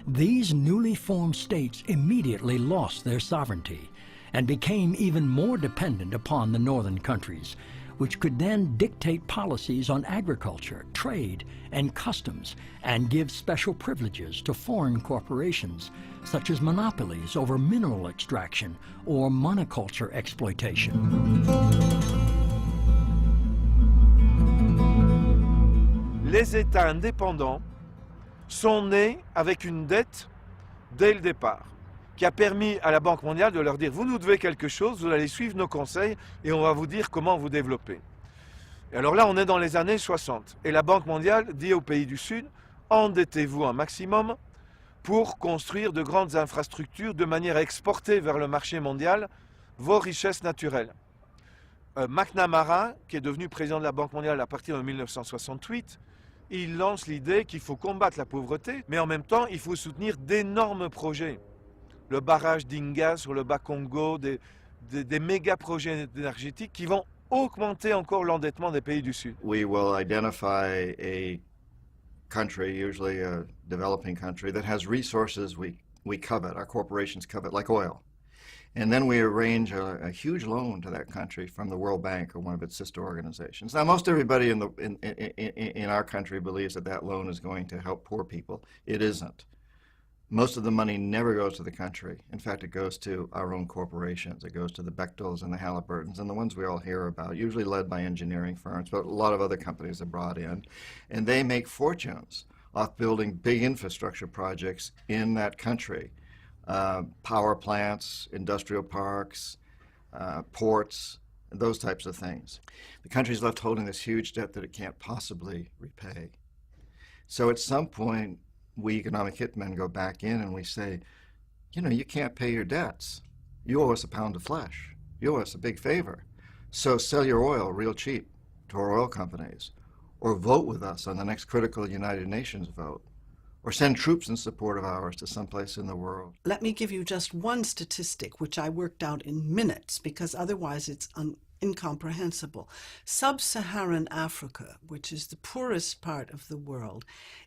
These newly formed states immediately lost their sovereignty and became even more dependent upon the northern countries, which could then dictate policies on agriculture, trade, and customs, and give special privileges to foreign corporations, such as monopolies over mineral extraction or monoculture exploitation. Les États indépendants sont nés avec une dette dès le départ, qui a permis à la Banque mondiale de leur dire « Vous nous devez quelque chose, vous allez suivre nos conseils et on va vous dire comment vous développer ». Et alors là, on est dans les années 60. Et la Banque mondiale dit aux pays du Sud « Endettez-vous un maximum pour construire de grandes infrastructures de manière à exporter vers le marché mondial vos richesses naturelles. McNamara, qui est devenu président de la Banque mondiale à partir de 1968, il lance l'idée qu'il faut combattre la pauvreté, mais en même temps, il faut soutenir d'énormes projets. Le barrage d'Inga sur le Bas-Congo, des méga projets énergétiques qui vont augmenter encore l'endettement des pays du Sud. We will identify a country, usually a developing country, that has resources we covet, our corporations covet, like oil. And then we arrange a huge loan to that country from the World Bank or one of its sister organizations. Now, most everybody in our country believes that that loan is going to help poor people. It isn't. Most of the money never goes to the country. In fact, it goes to our own corporations. It goes to the Bechtels and the Halliburtons and the ones we all hear about, usually led by engineering firms, but a lot of other companies are brought in. And they make fortunes off building big infrastructure projects in that country. Power plants, industrial parks, ports, those types of things. The country's left holding this huge debt that it can't possibly repay. So at some point, we economic hitmen go back in and we say, you know, you can't pay your debts. You owe us a pound of flesh. You owe us a big favor. So sell your oil real cheap to our oil companies, or vote with us on the next critical United Nations vote, or send troops in support of ours to someplace in the world. Let me give you just one statistic, which I worked out in minutes, because otherwise it's incomprehensible. Sub-Saharan Africa, which is the poorest part of the world,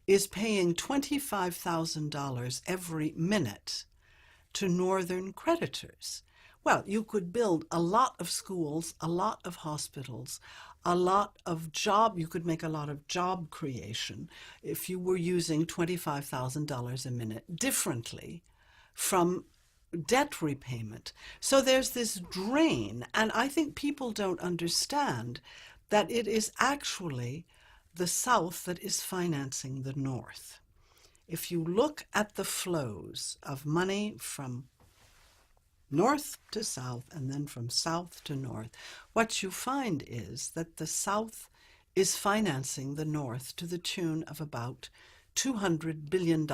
is paying $25,000 every minute to northern creditors. Well, you could build a lot of schools, a lot of hospitals, you could make a lot of job creation if you were using $25,000 a minute differently from debt repayment. So there's this drain, and I think people don't understand that it is actually the South that is financing the North. If you look at the flows of money from north to south and then from south to north, what you find is that the South is financing the North to the tune of about $200 billion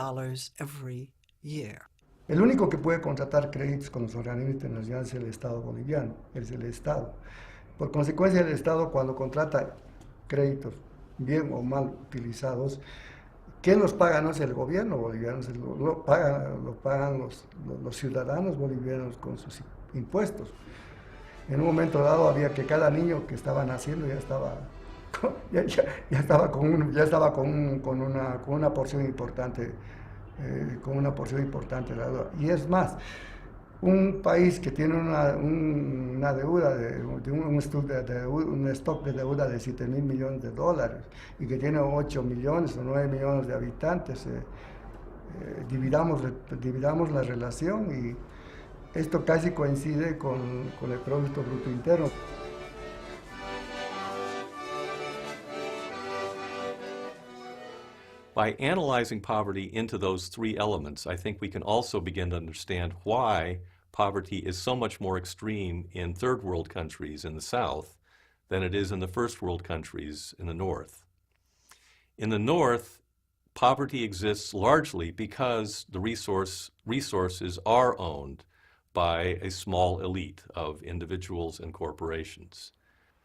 every year. El único que puede contratar créditos con los organismos internacionales es el Estado boliviano, es el Estado. Por consecuencia, el Estado cuando contrata créditos bien o mal utilizados, ¿quién los paga? No es el gobierno boliviano, lo pagan los ciudadanos bolivianos con sus impuestos. En un momento dado había que cada niño que estaba naciendo ya estaba con una porción importante. Con una porción importante de la deuda. Y es más, un país que tiene una deuda, un stock de deuda de $7,000 millones y que tiene 8 millones o 9 millones de habitantes, dividamos la relación y esto casi coincide con el Producto Bruto Interno. By analyzing poverty into those three elements, I think we can also begin to understand why poverty is so much more extreme in third world countries in the South than it is in the first world countries in the North. In the North, poverty exists largely because the resources are owned by a small elite of individuals and corporations.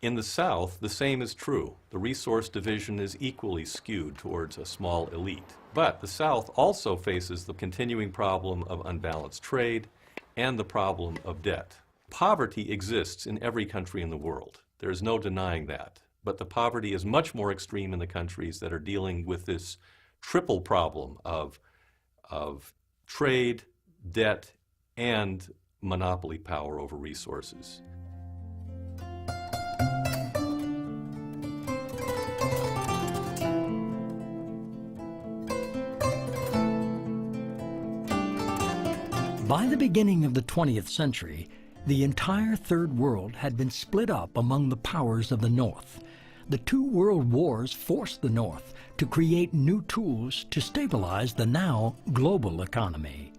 In the South, the same is true. The resource division is equally skewed towards a small elite. But the South also faces the continuing problem of unbalanced trade and the problem of debt. Poverty exists in every country in the world. There is no denying that. But the poverty is much more extreme in the countries that are dealing with this triple problem of trade, debt, and monopoly power over resources. By the beginning of the 20th century, the entire Third World had been split up among the powers of the North. The two world wars forced the North to create new tools to stabilize the now global economy.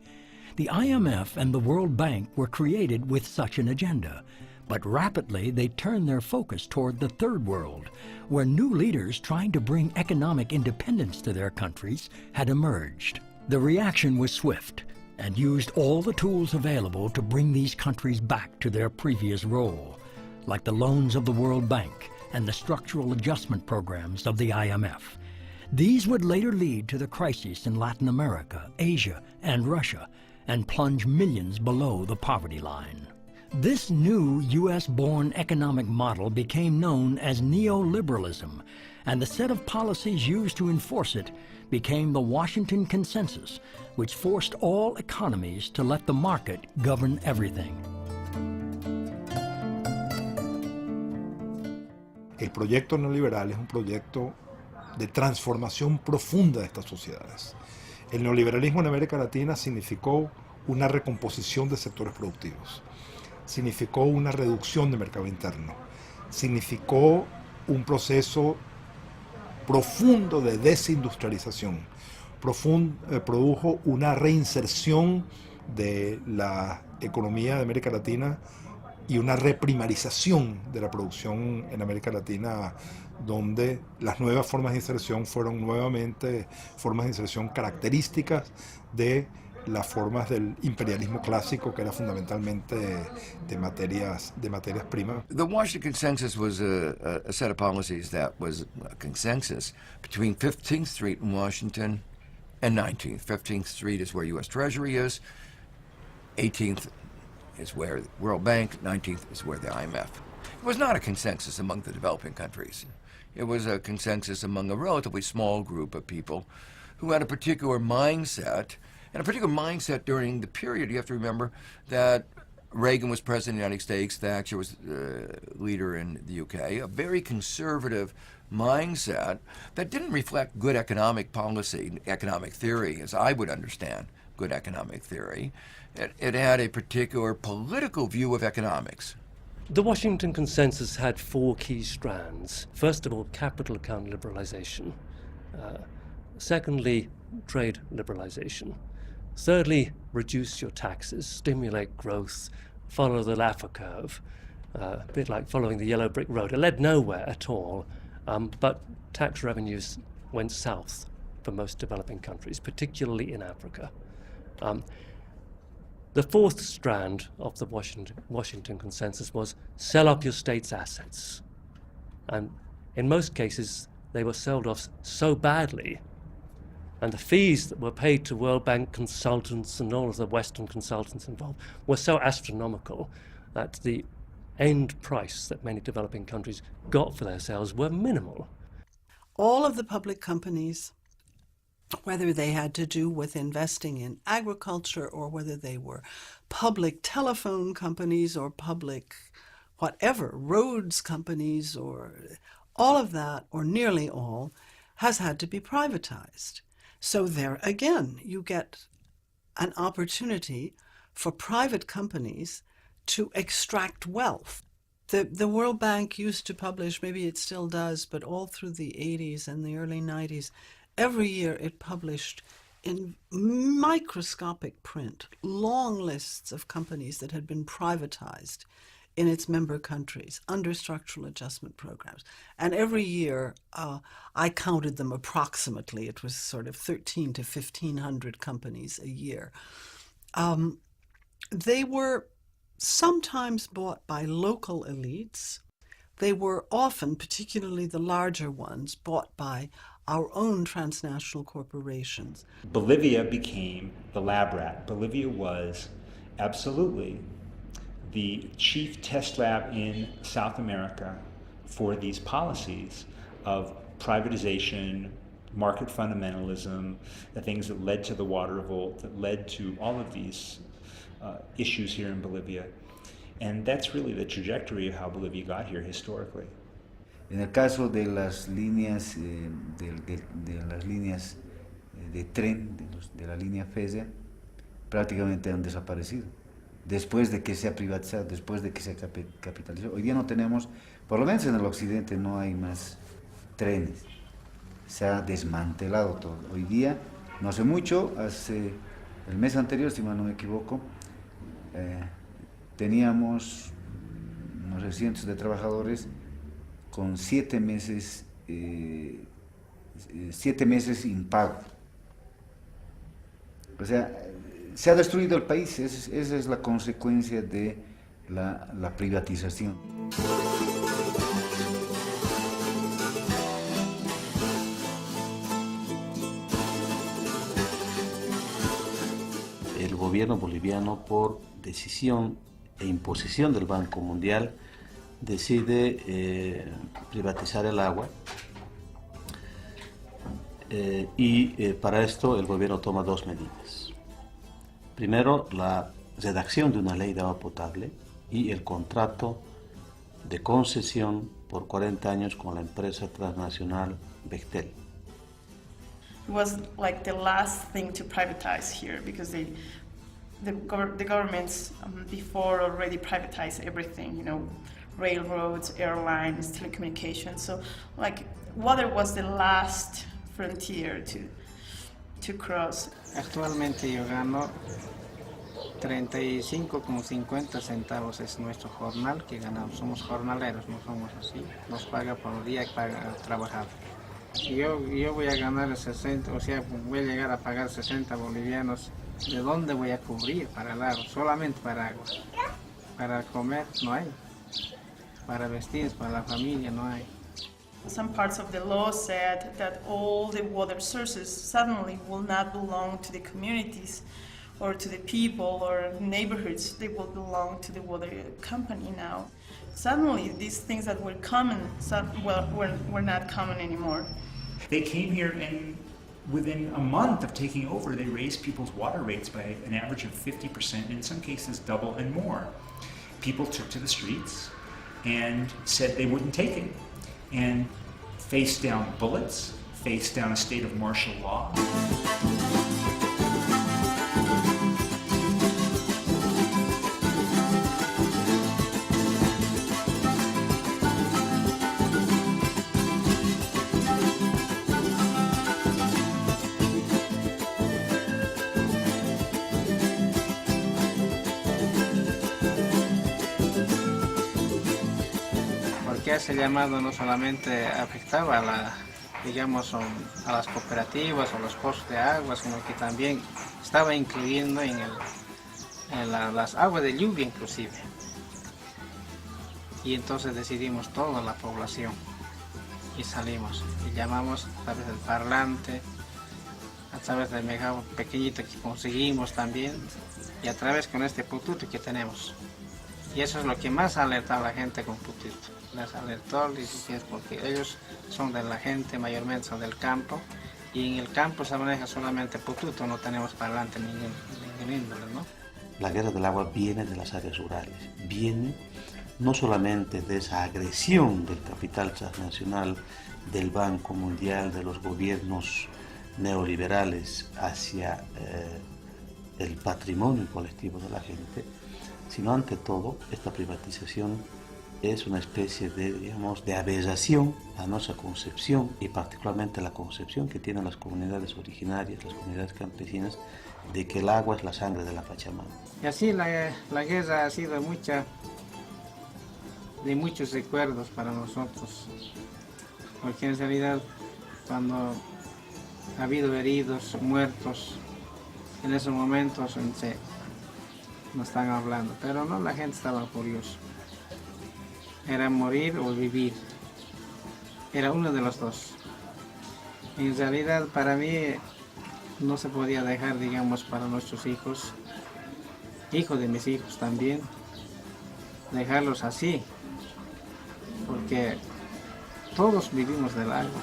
The IMF and the World Bank were created with such an agenda, but rapidly they turned their focus toward the Third World, where new leaders trying to bring economic independence to their countries had emerged. The reaction was swift and used all the tools available to bring these countries back to their previous role, like the loans of the World Bank and the structural adjustment programs of the IMF. These would later lead to the crises in Latin America, Asia, and Russia, and plunge millions below the poverty line. This new U.S.-born economic model became known as neoliberalism, and the set of policies used to enforce it became the Washington Consensus, which forced all economies to let the market govern everything. El proyecto neoliberal es un proyecto de transformación profunda de estas sociedades. El neoliberalismo en América Latina significó una recomposición de sectores productivos, significó una reducción del mercado interno, significó un proceso profundo de desindustrialización, produjo una reinserción de la economía de América Latina y una reprimarización de la producción en América Latina, donde las nuevas formas de inserción fueron nuevamente formas de inserción características de las formas del imperialismo clásico, que era fundamentalmente de materias primas. The Washington Consensus was a set of policies that was a consensus between 15th Street in Washington and 19th. 15th Street is where U.S. Treasury is, 18th is where the World Bank, 19th is where the IMF. It was not a consensus among the developing countries. It was a consensus among a relatively small group of people who had a particular mindset, and a particular mindset during the period. You have to remember that Reagan was president of the United States, Thatcher was leader in the UK, a very conservative mindset that didn't reflect good economic policy, economic theory, as I would understand good economic theory. It had a particular political view of economics. The Washington Consensus had four key strands. First of all, capital account liberalization. Secondly, trade liberalization. Thirdly, reduce your taxes, stimulate growth, follow the Laffer curve, a bit like following the yellow brick road. It led nowhere at all, but tax revenues went south for most developing countries, particularly in Africa. The fourth strand of the Washington Consensus was sell off your state's assets. And in most cases, they were sold off so badly, and the fees that were paid to World Bank consultants and all of the Western consultants involved were so astronomical that the end price that many developing countries got for their sales were minimal. All of the public companies, whether they had to do with investing in agriculture or whether they were public telephone companies or public whatever, roads companies, or all of that, or nearly all, has had to be privatized. So there again, you get an opportunity for private companies to extract wealth. The World Bank used to publish, maybe it still does, but all through the 80s and the early 90s, every year it published in microscopic print long lists of companies that had been privatized in its member countries under structural adjustment programs. And every year, I counted them approximately. It was sort of 1,300 to 1,500 companies a year. They were sometimes bought by local elites. They were often, particularly the larger ones, bought by our own transnational corporations. Bolivia became the lab rat. Bolivia was absolutely the chief test lab in South America for these policies of privatization, market fundamentalism, the things that led to the water revolt, that led to all of these issues here in Bolivia. And that's really the trajectory of how Bolivia got here historically. En el caso de las líneas, de tren, de la línea FESE, prácticamente han desaparecido. Después de que se ha privatizado, después de que se capitalizó. Hoy día no tenemos, por lo menos en el occidente, no hay más trenes. Se ha desmantelado todo. Hoy día, no hace mucho, hace el mes anterior, si mal no me equivoco, teníamos unos cientos de trabajadores con 7 meses impago. O sea, se ha destruido el país, esa es la consecuencia de la privatización. El gobierno boliviano, por decisión e imposición del Banco Mundial, decide privatizar el agua y para esto el gobierno toma dos medidas. Primero, la redacción de una ley de agua potable y el contrato de concesión por 40 años con la empresa transnacional Bechtel. It was like the last thing to privatize here because the governments before already privatized everything, you know, railroads, airlines, telecommunications. So like water was the last frontier to cross. Actualmente yo gano 35,50 centavos es nuestro jornal que ganamos. Somos jornaleros, no somos así. Nos paga por día para trabajar. Yo voy a ganar 60, o sea, voy a llegar a pagar 60 bolivianos. ¿De dónde voy a cubrir para el agua? Solamente para agua. Para comer no hay. Para vestir, para la familia no hay. Some parts of the law said that all the water sources suddenly will not belong to the communities or to the people or neighborhoods. They will belong to the water company now. Suddenly, these things that were common, were not common anymore. They came here and within a month of taking over, they raised people's water rates by an average of 50%, and in some cases double and more. People took to the streets and said they wouldn't take it, and faced down bullets, faced down a state of martial law. Ese llamado no solamente afectaba a las cooperativas o los pozos de agua, sino que también estaba incluyendo en las aguas de lluvia inclusive. Y entonces decidimos toda la población y salimos y llamamos a través del parlante, a través del megáfono pequeñito que conseguimos también y a través con este pututo que tenemos. Y eso es lo que más alerta a la gente con putito. Les alertó porque ellos son de la gente, mayormente son del campo, y en el campo se maneja solamente pututo, no tenemos parlante ningún índole, ¿no? La guerra del agua viene de las áreas rurales, viene no solamente de esa agresión del capital transnacional, del Banco Mundial, de los gobiernos neoliberales hacia el patrimonio colectivo de la gente, sino ante todo esta privatización es una especie de, digamos, de aberración a nuestra concepción y particularmente la concepción que tienen las comunidades originarias, las comunidades campesinas, de que el agua es la sangre de la Pachamama. Y así la guerra ha sido de muchos recuerdos para nosotros, porque en realidad cuando ha habido heridos, muertos, en esos momentos no están hablando, pero no, la gente estaba furiosa. Era morir o vivir. Era uno de los dos. En realidad, para mí, no se podía dejar, digamos, para nuestros hijos, hijos de mis hijos también, dejarlos así, porque todos vivimos del agua.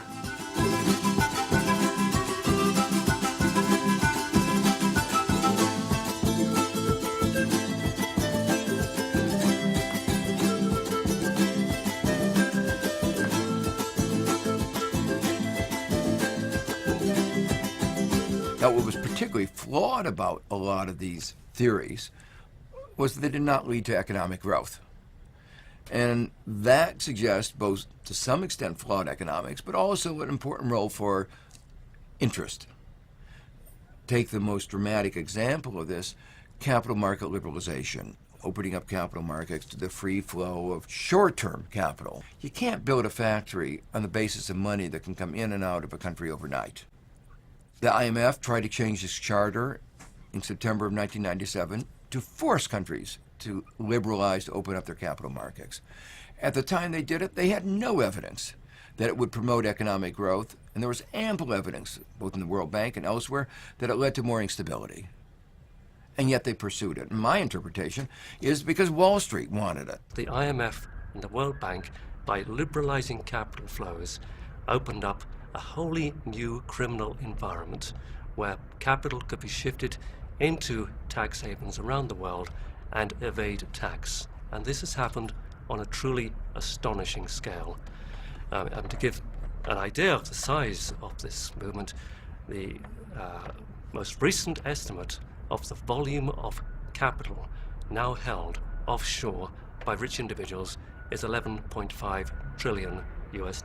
Now, what was particularly flawed about a lot of these theories was that they did not lead to economic growth. And that suggests both, to some extent, flawed economics, but also an important role for interest. Take the most dramatic example of this, capital market liberalization, opening up capital markets to the free flow of short-term capital. You can't build a factory on the basis of money that can come in and out of a country overnight. The IMF tried to change its charter in September of 1997 to force countries to liberalize, to open up their capital markets. At the time they did it, they had no evidence that it would promote economic growth, and there was ample evidence, both in the World Bank and elsewhere, that it led to more instability. And yet they pursued it. And my interpretation is because Wall Street wanted it. The IMF and the World Bank, by liberalizing capital flows, opened up a wholly new criminal environment where capital could be shifted into tax havens around the world and evade tax. And this has happened on a truly astonishing scale. And to give an idea of the size of this movement, the most recent estimate of the volume of capital now held offshore by rich individuals is $11.5 trillion US,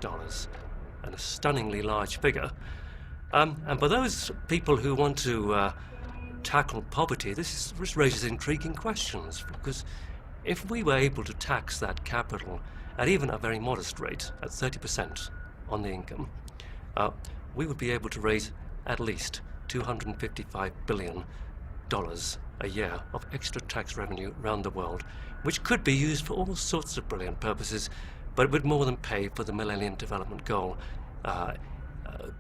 and a stunningly large figure. And for those people who want to tackle poverty, this raises intriguing questions, because if we were able to tax that capital at even a very modest rate, at 30% on the income, we would be able to raise at least $255 billion a year of extra tax revenue around the world, which could be used for all sorts of brilliant purposes, but it would more than pay for the Millennium Development Goal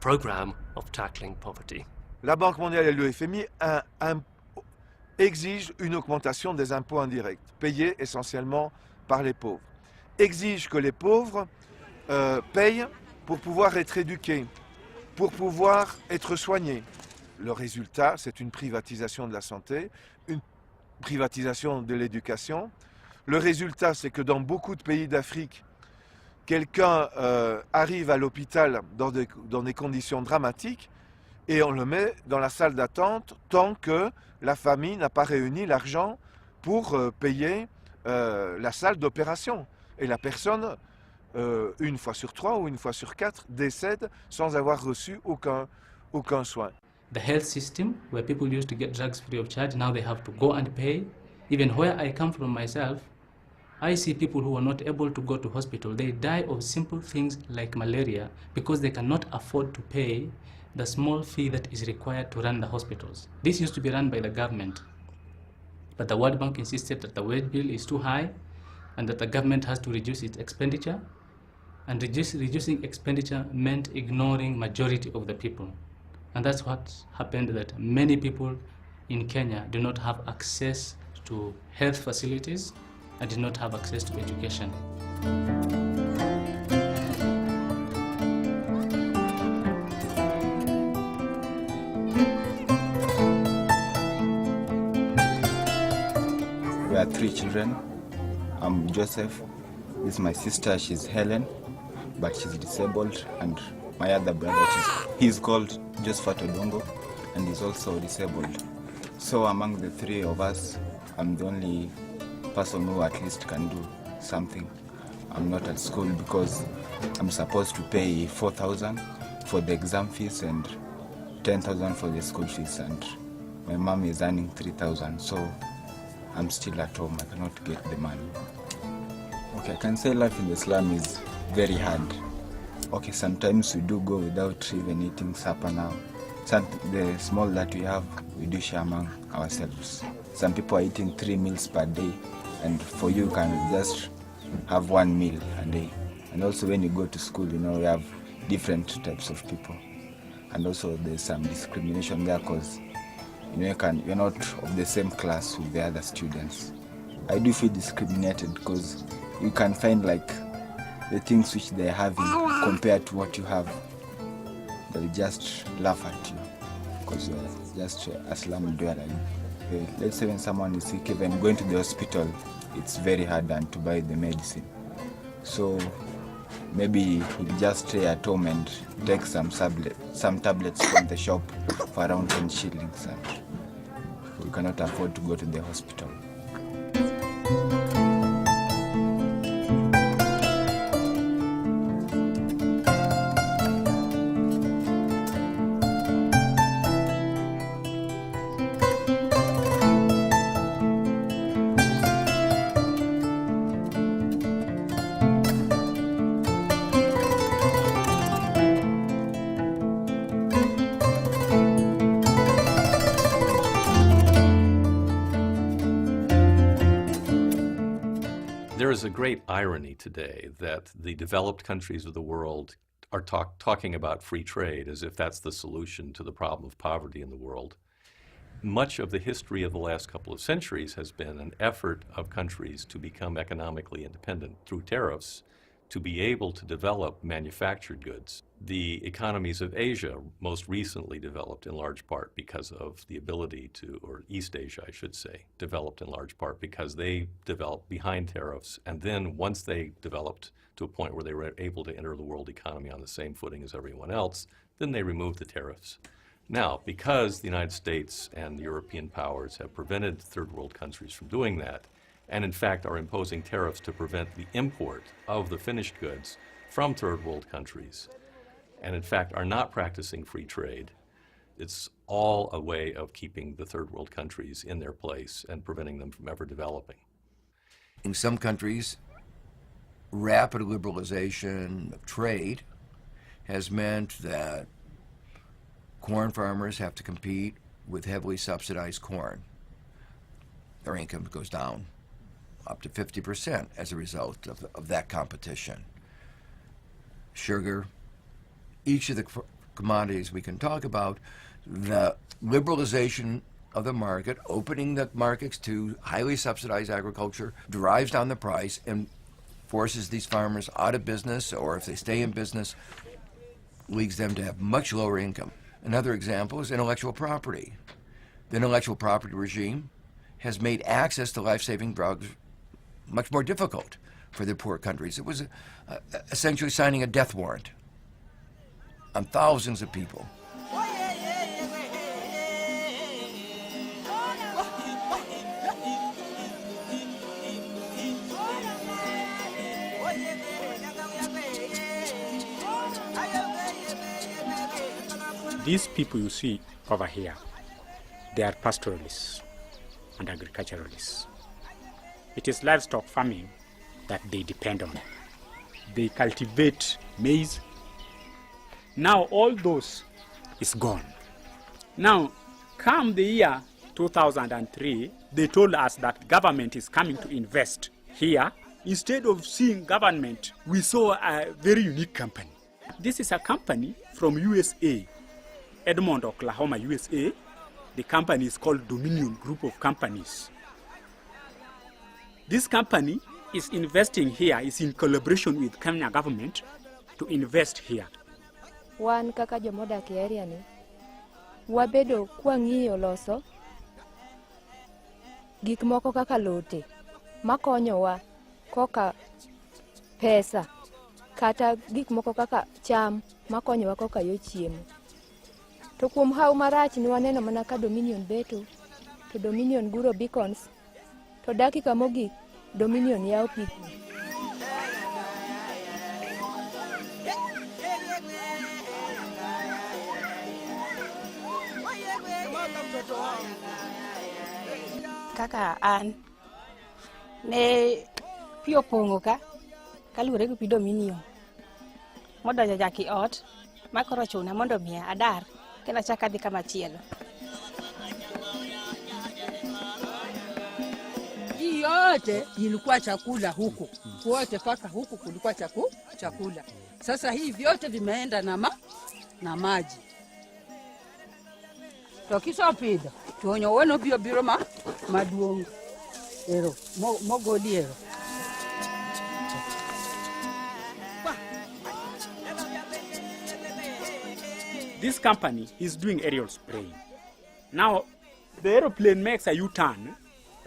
program of tackling poverty. La Banque mondiale et le FMI exigent une augmentation des impôts indirects, payés essentiellement par les pauvres. Exigent que les pauvres payent pour pouvoir être éduqués, pour pouvoir être soignés. Le résultat, c'est une privatisation de la santé, une privatisation de l'éducation. Le résultat, c'est que dans beaucoup de pays d'Afrique, quelqu'un arrive à l'hôpital dans des conditions dramatiques et on le met dans la salle d'attente tant que la famille n'a pas réuni l'argent pour payer la salle d'opération. Et la personne, une fois sur 3 ou une fois sur 4, décède sans avoir reçu aucun soin. The health system, where people used to get drugs free of charge, now they have to go and pay. Even where I come from myself, I see people who are not able to go to hospital. They die of simple things like malaria because they cannot afford to pay the small fee that is required to run the hospitals. This used to be run by the government, but the World Bank insisted that the wage bill is too high and that the government has to reduce its expenditure. And reducing expenditure meant ignoring majority of the people. And that's what happened, that many people in Kenya do not have access to health facilities and do not have access to education. We are 3 children. I'm Joseph. This is my sister, she's Helen, but she's disabled, and my other brother, he's called Josephat Odongo, and he's also disabled. So among the 3 of us, I'm the only person who at least can do something. I'm not at school because I'm supposed to pay 4,000 for the exam fees and 10,000 for the school fees, and my mom is earning 3,000, so I'm still at home. I cannot get the money. Okay, I can say life in the slum is very hard. Okay, sometimes we do go without even eating supper now. The small that we have, we do share among ourselves. Some people are eating 3 meals per day, and for you can just have 1 meal a day. And also when you go to school, we have different types of people. And also there's some discrimination there because you're not of the same class with the other students. I do feel discriminated because you can find the things which they're having compared to what you have. They'll just laugh at you because you're just a slum dweller. Let's say when someone is sick, even going to the hospital, it's very hard to buy the medicine. So maybe he'll just stay at home and take some tablets from the shop for around 10 shillings, and we cannot afford to go to the hospital. is a great irony today that the developed countries of the world are talking about free trade as if that's the solution to the problem of poverty in the world. Much of the history of the last couple of centuries has been an effort of countries to become economically independent through tariffs, to be able to develop manufactured goods. The economies of Asia most recently developed in large part because of the ability to, or East Asia, I should say, developed in large part because they developed behind tariffs, and then once they developed to a point where they were able to enter the world economy on the same footing as everyone else, then they removed the tariffs. Now, because the United States and the European powers have prevented third world countries from doing that, and in fact are imposing tariffs to prevent the import of the finished goods from third world countries, and in fact are not practicing free trade, it's all a way of keeping the third world countries in their place and preventing them from ever developing. In some countries, rapid liberalization of trade has meant that corn farmers have to compete with heavily subsidized corn. Their income goes down up to 50% as a result of that competition. Sugar, each of the commodities we can talk about, the liberalization of the market, opening the markets to highly subsidized agriculture, drives down the price and forces these farmers out of business, or if they stay in business, leads them to have much lower income. Another example is intellectual property. The intellectual property regime has made access to life-saving drugs much more difficult for the poor countries. It was essentially signing a death warrant on thousands of people. These people you see over here, they are pastoralists and agriculturalists. It is livestock farming that they depend on. They cultivate maize. Now all those is gone. Now, come the year 2003, they told us that government is coming to invest here. Instead of seeing government, we saw a very unique company. This is a company from USA, Edmond, Oklahoma, USA. The company is called Dominion Group of Companies. This company is investing here, is in collaboration with Kenya government to invest here. Wan kaka jomodak e area ni, wabedo kwang'iyo loso gik moko kaka lote makonyowa koka pesa kata gik moko kaka cham makonyowa koka yo chiemo. To kuom hawo marach ni waneno mana ka Dominion beto, to Dominion guro beacons, to dakika mogik Dominion yawo pigni. Kaka an ne pi opong'o ka kaluwore gi pi Dominion modonjo jaki ot makoro chuna mondo miya adar kendo achak adhi kamachielo. Hii yote ilikuwa chakula huku, wote paka huku kulikuwa chakula. Sasa hii vyote vimeenda na maji. Tokisopidho tuonyo wono biro maduong' ero mogoli ero. This company is doing aerial spraying. Now, the aeroplane makes a U-turn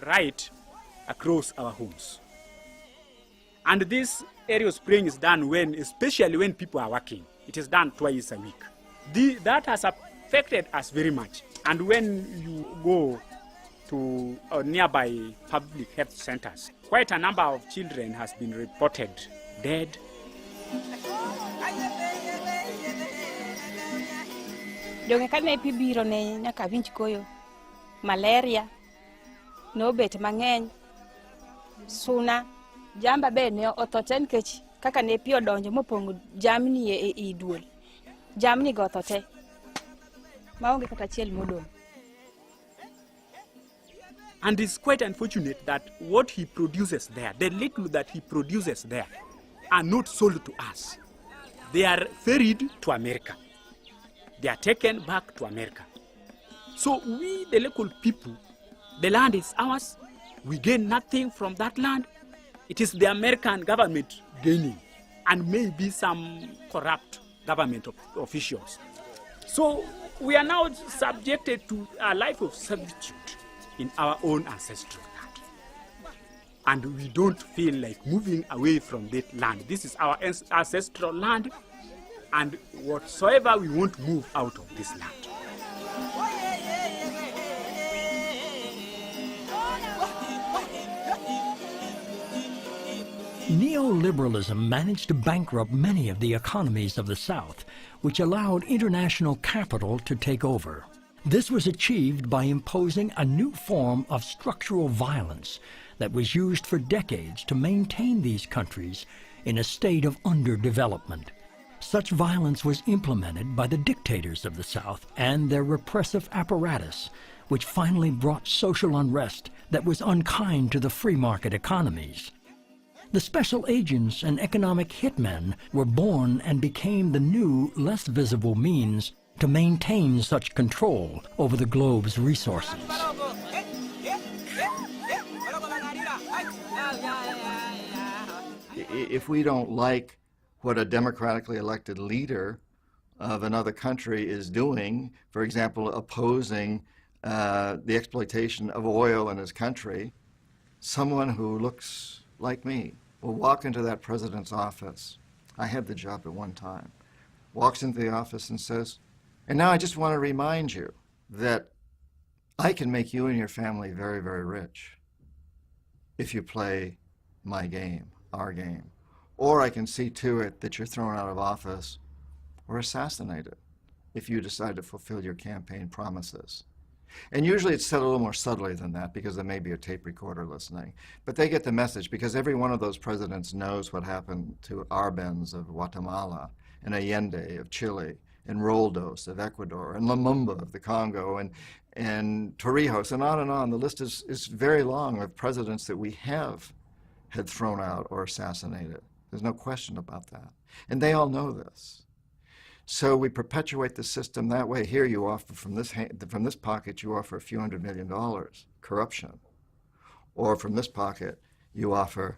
right across our homes. And this aerial spraying is done especially when people are working. It is done twice a week. That has affected us very much. And when you go to nearby public health centers, quite a number of children has been reported dead. Donge kane pi biro ne nyaka winj koyo, malaria, nobet mang'eny, suna, jamba be ne othote nikech kaka ne pi odonjo mopong'o jamni e duol. Jamni go othote, maonge kata achiel modong'. And it's quite unfortunate that what he produces there, the little that he produces there, are not sold to us. They are ferried to America. They are taken back to America. So we, the local people, the land is ours. We gain nothing from that land. It is the American government gaining, and maybe some corrupt government officials. So we are now subjected to a life of servitude in our own ancestral land. And we don't feel like moving away from that land. This is our ancestral land, and whatsoever we won't move out of this land. Neoliberalism managed to bankrupt many of the economies of the South, which allowed international capital to take over. This was achieved by imposing a new form of structural violence that was used for decades to maintain these countries in a state of underdevelopment. Such violence was implemented by the dictators of the South and their repressive apparatus, which finally brought social unrest that was unkind to the free market economies. The special agents and economic hitmen were born and became the new, less visible means to maintain such control over the globe's resources. If we don't like what a democratically elected leader of another country is doing, for example, opposing the exploitation of oil in his country, someone who looks like me will walk into that president's office. I had the job at one time. Walks into the office and says, and now I just want to remind you that I can make you and your family very, very rich if you play my game, our game. Or I can see to it that you're thrown out of office or assassinated if you decide to fulfill your campaign promises. And usually it's said a little more subtly than that because there may be a tape recorder listening. But they get the message because every one of those presidents knows what happened to Arbenz of Guatemala and Allende of Chile and Roldos of Ecuador and Lumumba of the Congo and Torrijos and on. The list is very long of presidents that we have had thrown out or assassinated. There's no question about that. And they all know this. So we perpetuate the system that way. Here you offer from this pocket, you offer a few $100 million, corruption. Or from this pocket, you offer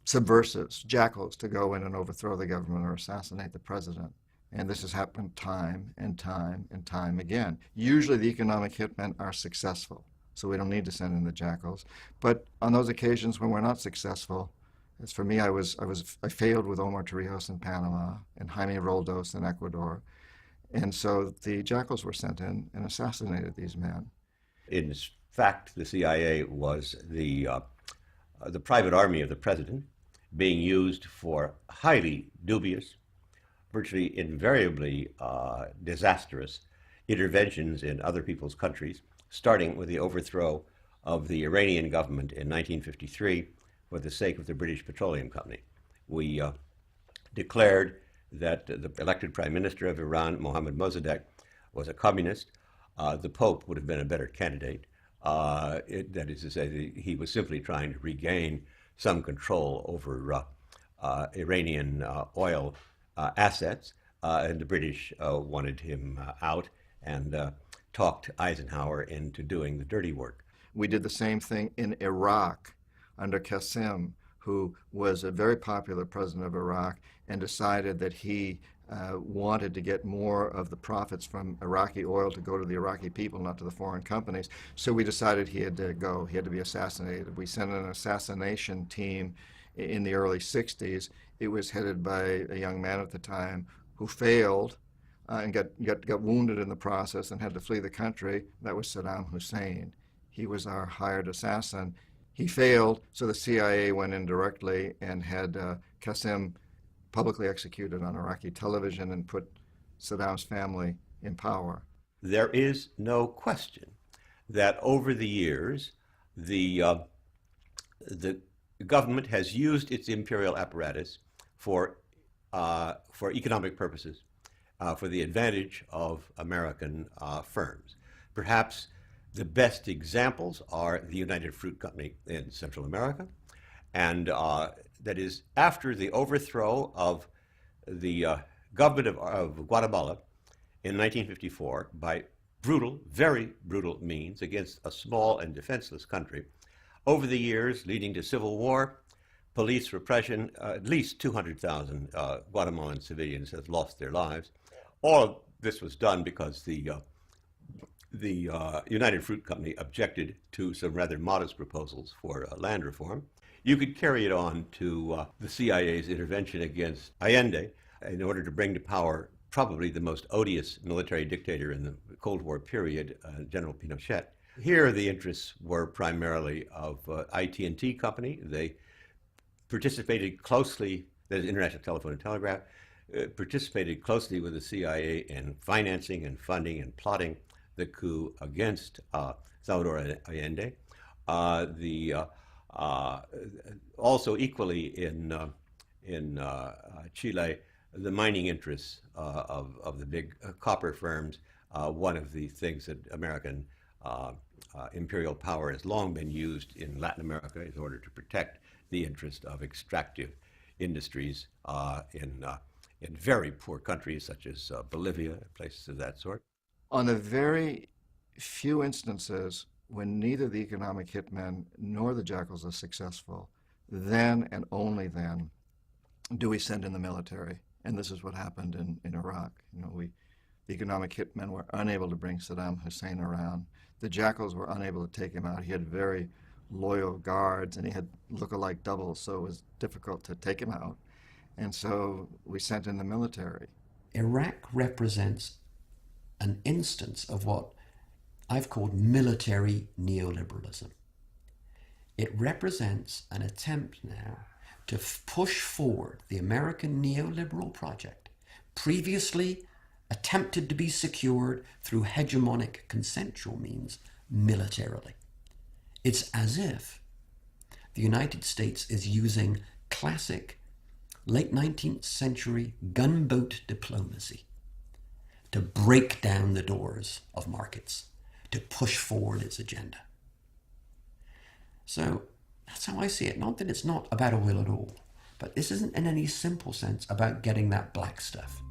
subversives, jackals, to go in and overthrow the government or assassinate the president. And this has happened time and time and time again. Usually the economic hitmen are successful, so we don't need to send in the jackals. But on those occasions when we're not successful, as for me, I failed with Omar Torrijos in Panama and Jaime Roldos in Ecuador. And so the jackals were sent in and assassinated these men. In fact, the CIA was the private army of the president, being used for highly dubious, virtually invariably disastrous interventions in other people's countries, starting with the overthrow of the Iranian government in 1953 for the sake of the British Petroleum Company. We declared that the elected prime minister of Iran, Mohammad Mossadegh, was a communist. The Pope would have been a better candidate. That is to say, that he was simply trying to regain some control over Iranian oil assets, and the British wanted him out and talked Eisenhower into doing the dirty work. We did the same thing in Iraq under Qasem, who was a very popular president of Iraq and decided that he wanted to get more of the profits from Iraqi oil to go to the Iraqi people, not to the foreign companies. So we decided he had to go, he had to be assassinated. We sent an assassination team in the early 60s. It was headed by a young man at the time who failed and got wounded in the process and had to flee the country. That was Saddam Hussein. He was our hired assassin. He failed, so the CIA went in directly and had Qasem publicly executed on Iraqi television and put Saddam's family in power. There is no question that over the years, the government has used its imperial apparatus for economic purposes, for the advantage of American firms. Perhaps The best examples are the United Fruit Company in Central America, and that is after the overthrow of the government of Guatemala in 1954 by brutal, very brutal means against a small and defenseless country. Over the years leading to civil war, police repression, at least 200,000 Guatemalan civilians have lost their lives. All of this was done because the United Fruit Company objected to some rather modest proposals for land reform. You could carry it on to the CIA's intervention against Allende in order to bring to power probably the most odious military dictator in the Cold War period, General Pinochet. Here the interests were primarily of IT&T Company. They participated closely, the International Telephone and Telegraph, participated closely with the CIA in financing and funding and plotting the coup against Salvador Allende. Also equally in Chile, the mining interests of the big copper firms. One of the things that American imperial power has long been used in Latin America in order to protect the interest of extractive industries in very poor countries such as Bolivia, places of that sort. On the very few instances when neither the economic hitmen nor the jackals are successful, then and only then do we send in the military. And this is what happened in Iraq. You know, the economic hitmen were unable to bring Saddam Hussein around. The jackals were unable to take him out. He had very loyal guards and he had look-alike doubles, so it was difficult to take him out. And so we sent in the military. Iraq represents an instance of what I've called military neoliberalism. It represents an attempt now to push forward the American neoliberal project, previously attempted to be secured through hegemonic consensual means militarily. It's as if the United States is using classic late 19th century gunboat diplomacy to break down the doors of markets, to push forward its agenda. So that's how I see it. Not that it's not about oil at all, but this isn't in any simple sense about getting that black stuff.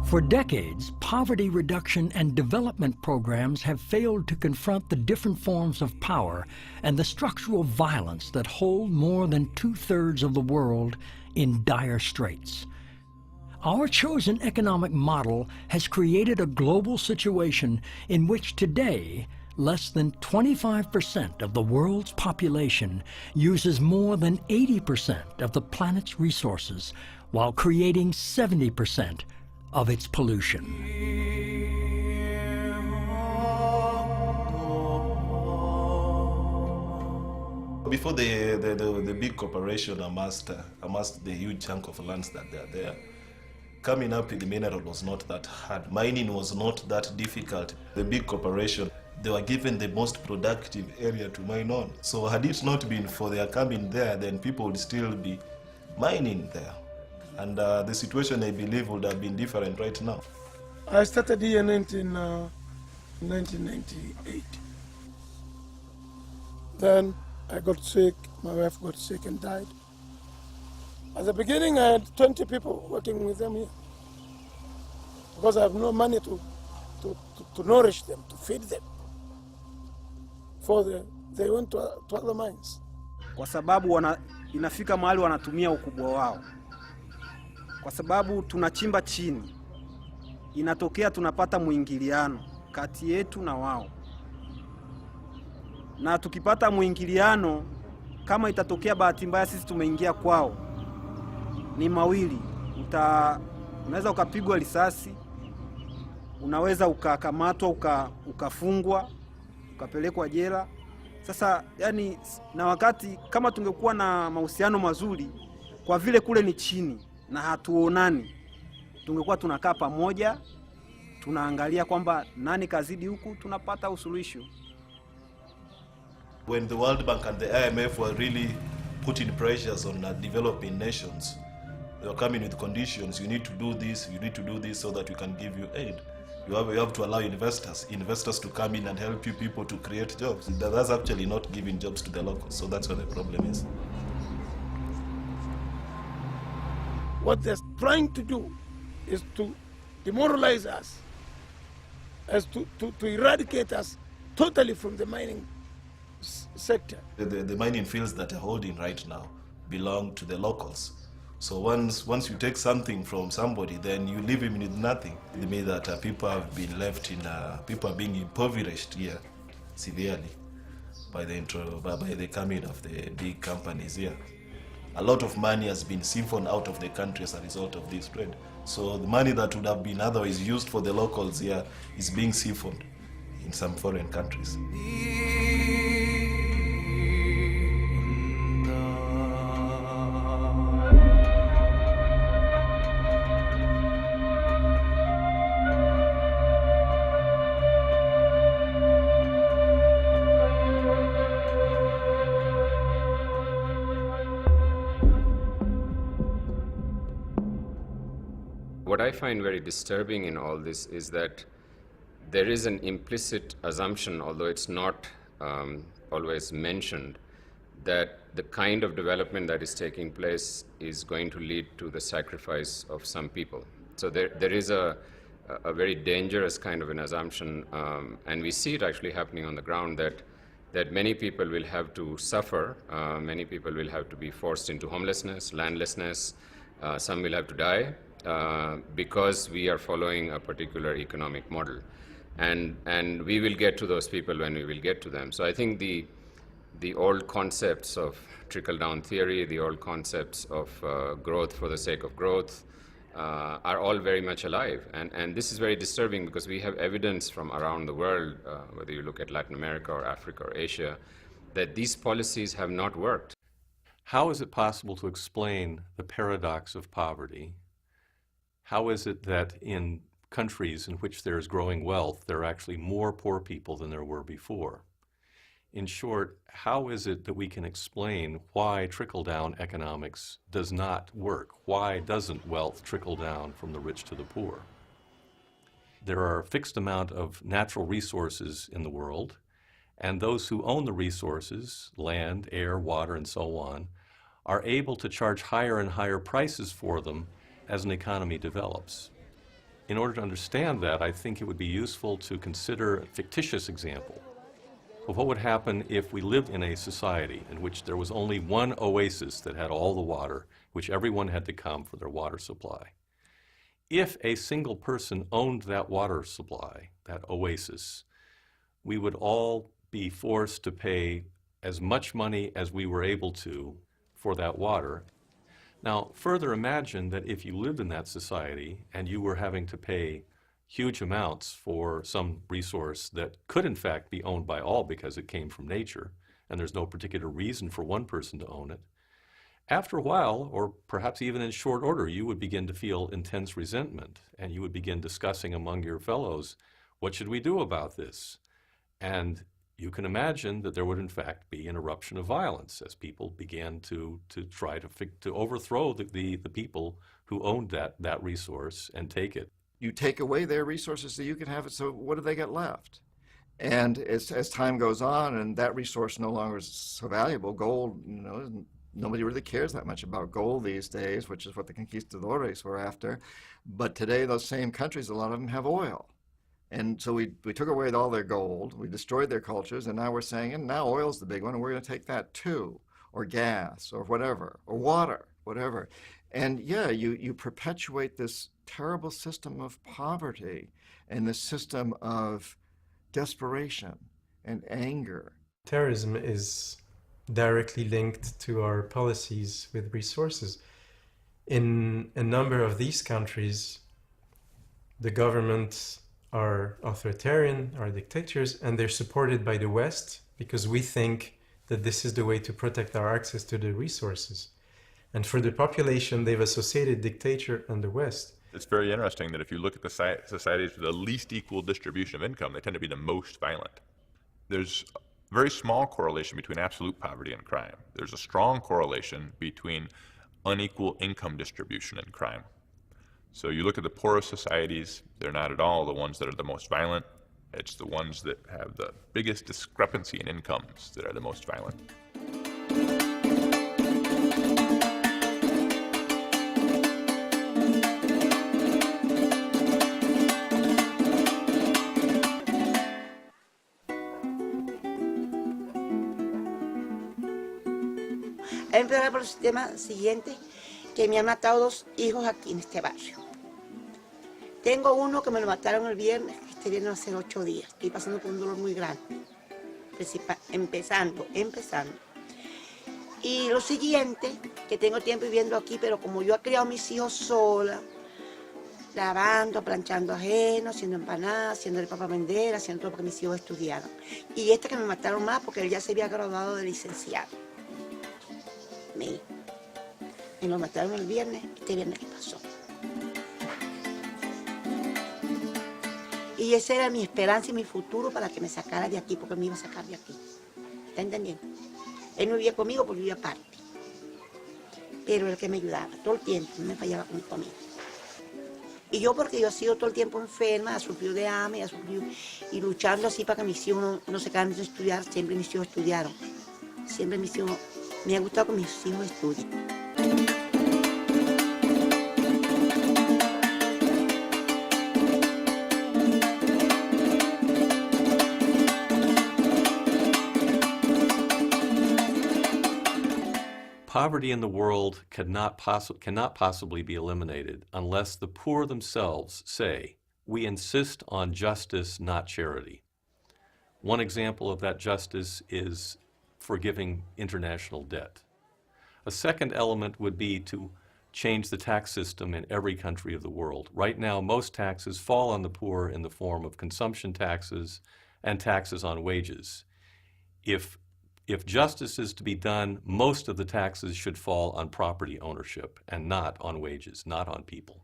For decades, poverty reduction and development programs have failed to confront the different forms of power and the structural violence that hold more than 2/3 of the world in dire straits. Our chosen economic model has created a global situation in which today, less than 25% of the world's population uses more than 80% of the planet's resources, while creating 70% of its pollution. Before the big corporation amassed the huge chunk of lands that they are there, coming up with the mineral was not that hard. Mining was not that difficult. The big corporation, they were given the most productive area to mine on. So had it not been for their coming there, then people would still be mining there. And the situation, I believe, would have been different right now. I started here in 1998. Then I got sick, my wife got sick and died. At the beginning, I had 20 people working with them here. Because I have no money to nourish them, to feed them. They went to other mines. Kwa sababu inafika mahali wanatumia ukubwa wao. Kwa sababu tunachimba chini, inatokea tunapata muingiliano kati yetu na wao. Na tukipata muingiliano, kama itatokea bahati mbaya sisi tumeingia kwao, ni mawili. Unaweza ukapigwa risasi, unaweza ukakamatwa, ukafungwa, ukapelekwa jela. Sasa yani, na wakati kama tungekuwa na mahusiano mazuri, kwa vile kule ni chini na hatuonani, tungekuwa tunakaa pamoja, tunaangalia kwamba nani kazidi huku, tunapata usuluhisho. When the World Bank and the IMF were really putting pressures on developing nations, they were coming with conditions. You need to do this, you need to do this so that we can give you aid. You have to allow investors to come in and help you people to create jobs. That's actually not giving jobs to the locals, so that's where the problem is. What they're trying to do is to demoralize us, as to eradicate us totally from the mining sector. The mining fields that are holding right now belong to the locals. So once you take something from somebody, then you leave him with nothing. It means that people have been left in, people are being impoverished here severely by the coming of the big companies here. A lot of money has been siphoned out of the country as a result of this trade. So the money that would have been otherwise used for the locals here is being siphoned in some foreign countries. What I find very disturbing in all this is that there is an implicit assumption, although it's not always mentioned, that the kind of development that is taking place is going to lead to the sacrifice of some people. So there is a very dangerous kind of an assumption, and we see it actually happening on the ground, that many people will have to suffer, many people will have to be forced into homelessness, landlessness, some will have to die, because we are following a particular economic model. And we will get to those people when we will get to them. So I think the old concepts of trickle-down theory, the old concepts of growth for the sake of growth are all very much alive. And this is very disturbing because we have evidence from around the world, whether you look at Latin America or Africa or Asia, that these policies have not worked. How is it possible to explain the paradox of poverty? How is it that in countries in which there is growing wealth, there are actually more poor people than there were before? In short, how is it that we can explain why trickle-down economics does not work? Why doesn't wealth trickle down from the rich to the poor? There are a fixed amount of natural resources in the world, and those who own the resources, land, air, water, and so on, are able to charge higher and higher prices for them as an economy develops. In order to understand that, I think it would be useful to consider a fictitious example of what would happen if we lived in a society in which there was only one oasis that had all the water, which everyone had to come for their water supply. If a single person owned that water supply, that oasis, we would all be forced to pay as much money as we were able to for that water. Now, further imagine that if you lived in that society and you were having to pay huge amounts for some resource that could in fact be owned by all because it came from nature, and there's no particular reason for one person to own it. After a while, or perhaps even in short order, you would begin to feel intense resentment, and you would begin discussing among your fellows, what should we do about this? And you can imagine that there would in fact be an eruption of violence as people began to try to overthrow the people who owned that resource and take it. You take away their resources so you can have it, so what do they get left? And as time goes on and that resource no longer is so valuable, gold, nobody really cares that much about gold these days, which is what the conquistadores were after. But today those same countries, a lot of them have oil. And so we took away all their gold, we destroyed their cultures, and now we're saying, and now oil's the big one, and we're going to take that too, or gas, or whatever, or water, whatever. And yeah, you perpetuate this terrible system of poverty and this system of desperation and anger. Terrorism is directly linked to our policies with resources. In a number of these countries, the governments are authoritarian, are dictators, and they're supported by the West because we think that this is the way to protect our access to the resources. And for the population, they've associated dictator and the West. It's very interesting that if you look at the societies with the least equal distribution of income, they tend to be the most violent. There's a very small correlation between absolute poverty and crime. There's a strong correlation between unequal income distribution and crime. So you look at the poorest societies, they're not at all the ones that are the most violent. It's the ones that have the biggest discrepancy in incomes that are the most violent. Ha empeorado por el sistema siguiente, que me han matado 2 hijos aquí en este barrio. Tengo uno que me lo mataron el viernes, que este viernes va a ser 8 días. Estoy pasando por un dolor muy grande, empezando. Y lo siguiente, que tengo tiempo viviendo aquí, pero como yo he criado a mis hijos sola, lavando, planchando ajeno, haciendo empanadas, haciéndole para vender, haciendo todo para que mis hijos estudiaran. Y este que me mataron más porque él ya se había graduado de licenciado. Me lo mataron el viernes, este viernes que pasó. Y esa era mi esperanza y mi futuro para que me sacara de aquí, porque me iba a sacar de aquí. ¿Está entendiendo? Él no vivía conmigo porque vivía aparte. Pero el que me ayudaba todo el tiempo, no me fallaba con mi comida. Y yo, porque yo he sido todo el tiempo enferma, he sufrido de hambre, he sufrido, y luchando así para que mis hijos no se cansen de estudiar, siempre mis hijos estudiaron. Siempre mis hijos, me ha gustado que mis hijos estudien. Poverty in the world cannot possibly be eliminated unless the poor themselves say, we insist on justice, not charity. One example of that justice is forgiving international debt. A second element would be to change the tax system in every country of the world. Right now, most taxes fall on the poor in the form of consumption taxes and taxes on wages. If justice is to be done, most of the taxes should fall on property ownership and not on wages, not on people.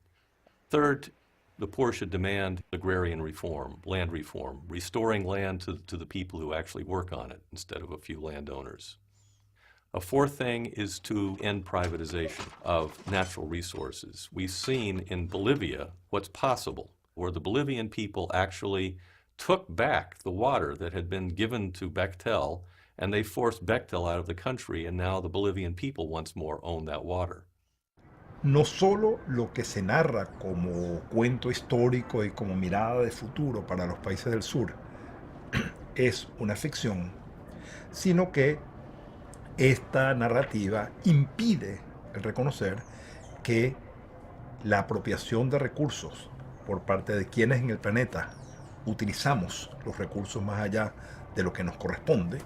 Third, the poor should demand agrarian reform, land reform, restoring land to the people who actually work on it instead of a few landowners. A fourth thing is to end privatization of natural resources. We've seen in Bolivia what's possible, where the Bolivian people actually took back the water that had been given to Bechtel, and they forced Bechtel out of the country, and now the Bolivian people once more own that water. No solo lo que se narra como cuento histórico y como mirada de futuro para los países del sur es una ficción, sino que esta narrativa impide el reconocer que la apropiación de recursos por parte de quienes en el planeta utilizamos los recursos más allá de lo que nos corresponde,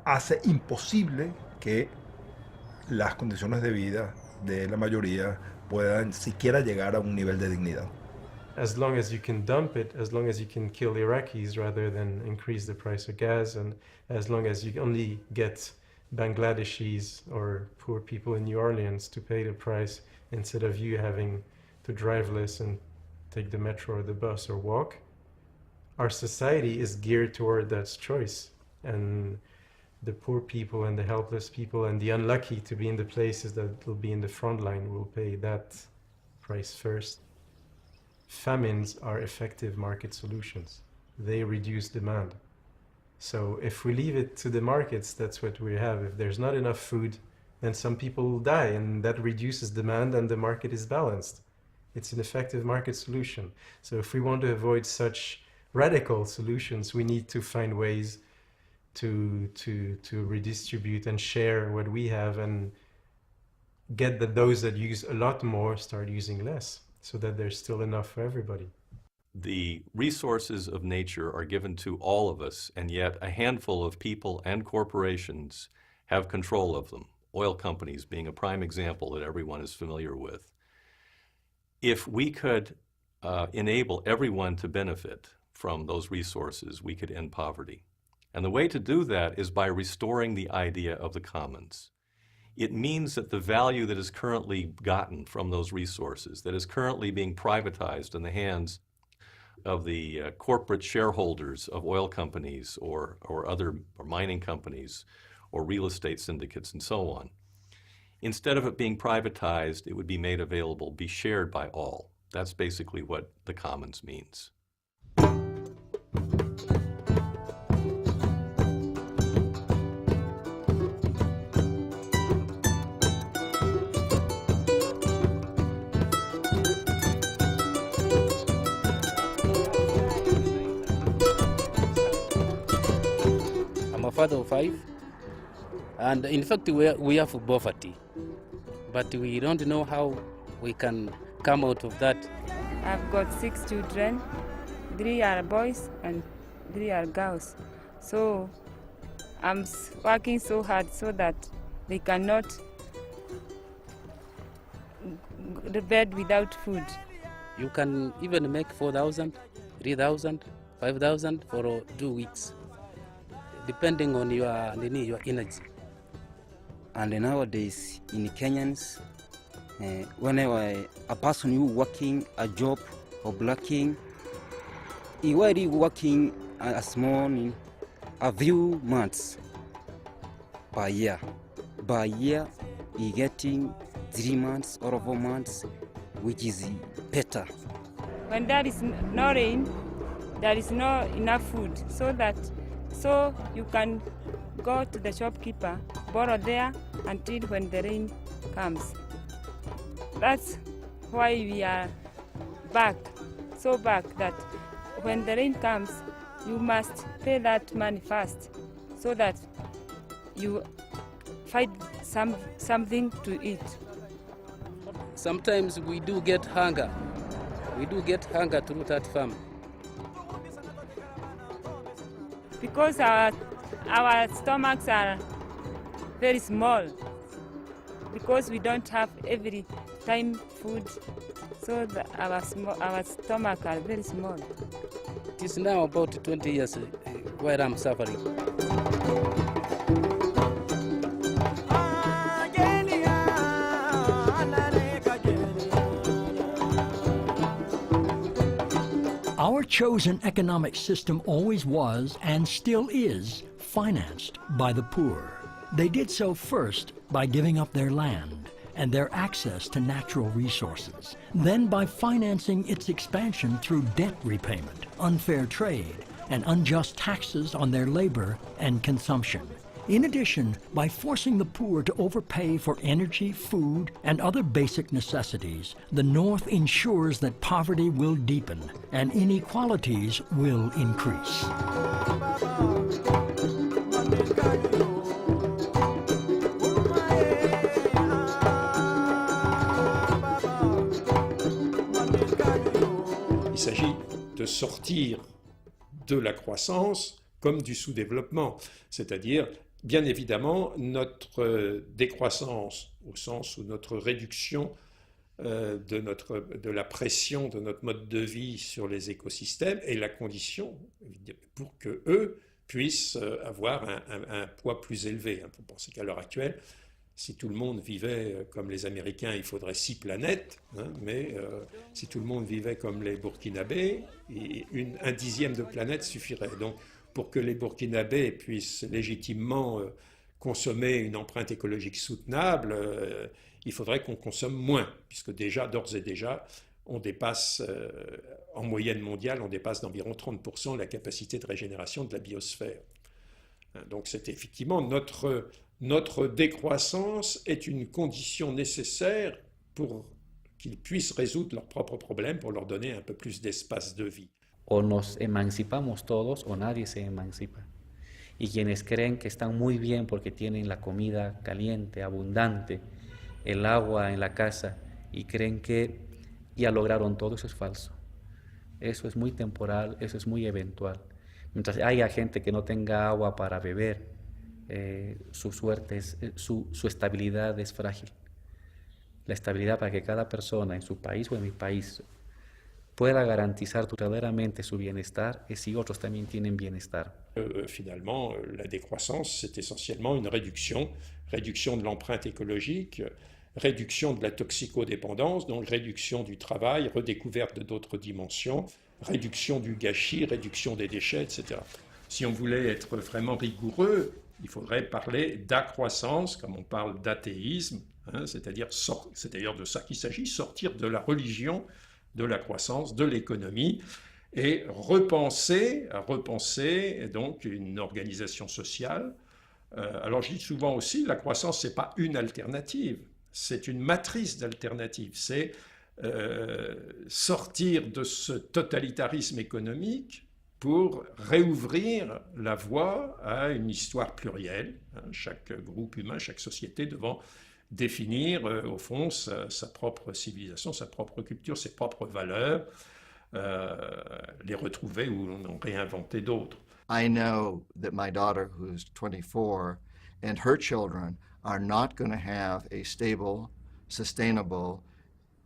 hace imposible que las condiciones de vida de la mayoría puedan siquiera llegar a un nivel de dignidad. As long as you can dump it, as long as you can kill Iraqis rather than increase the price of gas, and as long as you only get Bangladeshis or poor people in New Orleans to pay the price instead of you having to drive less and take the metro or the bus or walk, our society is geared toward that choice. And the poor people and the helpless people and the unlucky to be in the places that will be in the front line will pay that price first. Famines are effective market solutions. They reduce demand. So if we leave it to the markets, that's what we have. If there's not enough food, then some people will die, and that reduces demand and the market is balanced. It's an effective market solution. So if we want to avoid such radical solutions, we need to find ways to redistribute and share what we have and get those that use a lot more start using less so that there's still enough for everybody. The resources of nature are given to all of us, and yet a handful of people and corporations have control of them, oil companies being a prime example that everyone is familiar with. If we could enable everyone to benefit from those resources, we could end poverty. And the way to do that is by restoring the idea of the commons. It means that the value that is currently gotten from those resources, that is currently being privatized in the hands of the corporate shareholders of oil companies or other or mining companies or real estate syndicates and so on, instead of it being privatized, it would be made available, be shared by all. That's basically what the commons means. I'm a father of 5, and in fact we have poverty, but we don't know how we can come out of that. I've got 6 children, 3 are boys and 3 are girls. So I'm working so hard so that they cannot go to bed without food. You can even make 4,000, 3,000, 5,000 for 2 weeks, depending on your energy. And nowadays in Kenyans, whenever a person who working a job or blocking, he already working a small, a few months per year. Per year, he getting 3 months or 4 months, which is better. When there is no rain, there is no enough food, so you can go to the shopkeeper, borrow there until when the rain comes. That's why we are so back that when the rain comes, you must pay that money first so that you find something to eat. Sometimes we do get hunger. We do get hunger through that farm. Because our stomachs are very small, because we don't have every time food, so our stomach are very small. It is now about 20 years where I'm suffering. Our chosen economic system always was, and still is, financed by the poor. They did so first by giving up their land and their access to natural resources, then by financing its expansion through debt repayment, unfair trade, and unjust taxes on their labor and consumption. In addition, by forcing the poor to overpay for energy, food, and other basic necessities, the North ensures that poverty will deepen and inequalities will increase. Il s'agit de sortir de la croissance comme du sous-développement, c'est-à-dire bien évidemment, notre décroissance, au sens où notre réduction de la pression de notre mode de vie sur les écosystèmes est la condition pour qu'eux puissent avoir un poids plus élevé. Vous pensez qu'à l'heure actuelle, si tout le monde vivait comme les Américains, il faudrait 6 planètes, mais si tout le monde vivait comme les Burkinabés, un dixième de planète suffirait. Donc, pour que les Burkinabés puissent légitimement consommer une empreinte écologique soutenable, il faudrait qu'on consomme moins, puisque d'ores et déjà, on dépasse, en moyenne mondiale, on dépasse d'environ 30% la capacité de régénération de la biosphère. Donc c'est effectivement notre décroissance est une condition nécessaire pour qu'ils puissent résoudre leurs propres problèmes, pour leur donner un peu plus d'espace de vie. O nos emancipamos todos o nadie se emancipa. Y quienes creen que están muy bien porque tienen la comida caliente, abundante, el agua en la casa y creen que ya lograron todo, eso es falso. Eso es muy temporal, eso es muy eventual. Mientras haya gente que no tenga agua para beber, su estabilidad es frágil. La estabilidad para que cada persona en su país o en mi país pueda garantizar verdaderamente su bienestar y si otros también tienen bienestar. Finalement, la décroissance, c'est essentiellement une réduction de l'empreinte écologique, réduction de la toxicodépendance, donc réduction du travail, redécouverte d'autres dimensions, réduction du gâchis, réduction des déchets, etc. Si on voulait être vraiment rigoureux, il faudrait parler d'accroissance, comme on parle d'athéisme, hein, c'est-à-dire de ça qu'il s'agit, sortir de la religion, de la croissance, de l'économie, et repenser donc une organisation sociale. Alors je dis souvent aussi, la croissance, c'est pas une alternative, c'est une matrice d'alternatives. C'est sortir de ce totalitarisme économique pour réouvrir la voie à une histoire plurielle, hein, chaque groupe humain, chaque société devant définir au fond sa propre civilisation, sa propre culture, ses propres valeurs, les retrouver ou en réinventer d'autres. I know that my daughter, who's 24, and her children are not going to have a stable, sustainable,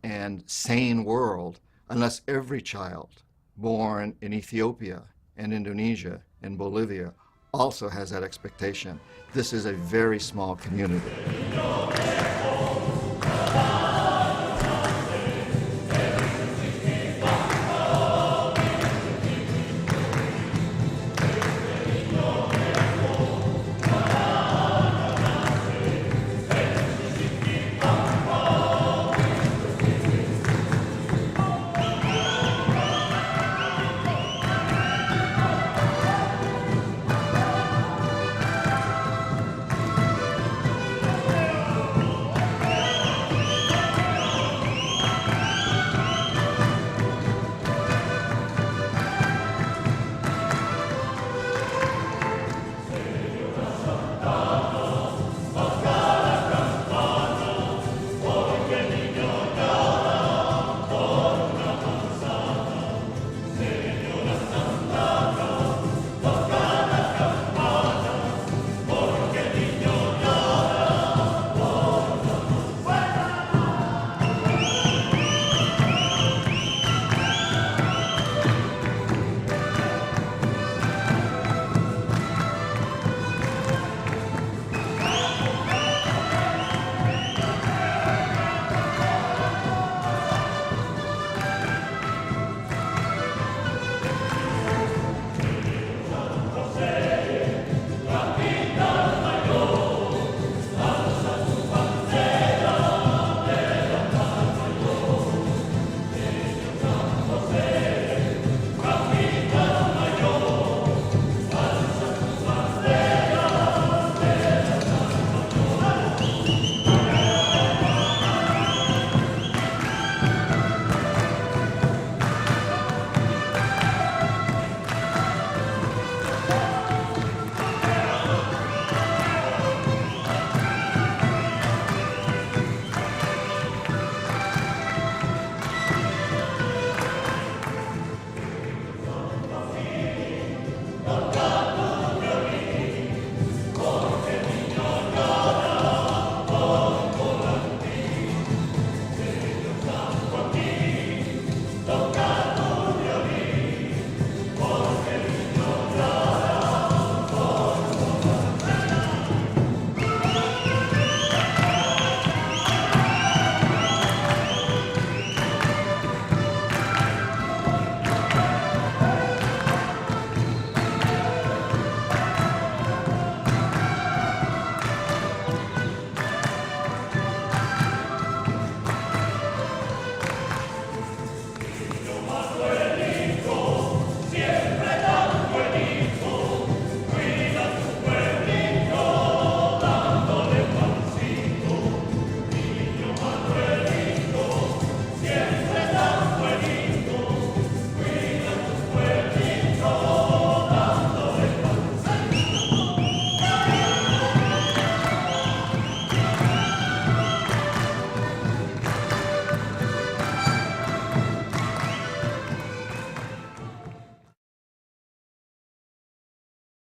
and sane world unless every child born in Ethiopia and Indonesia and Bolivia also has that expectation. This is a very small community.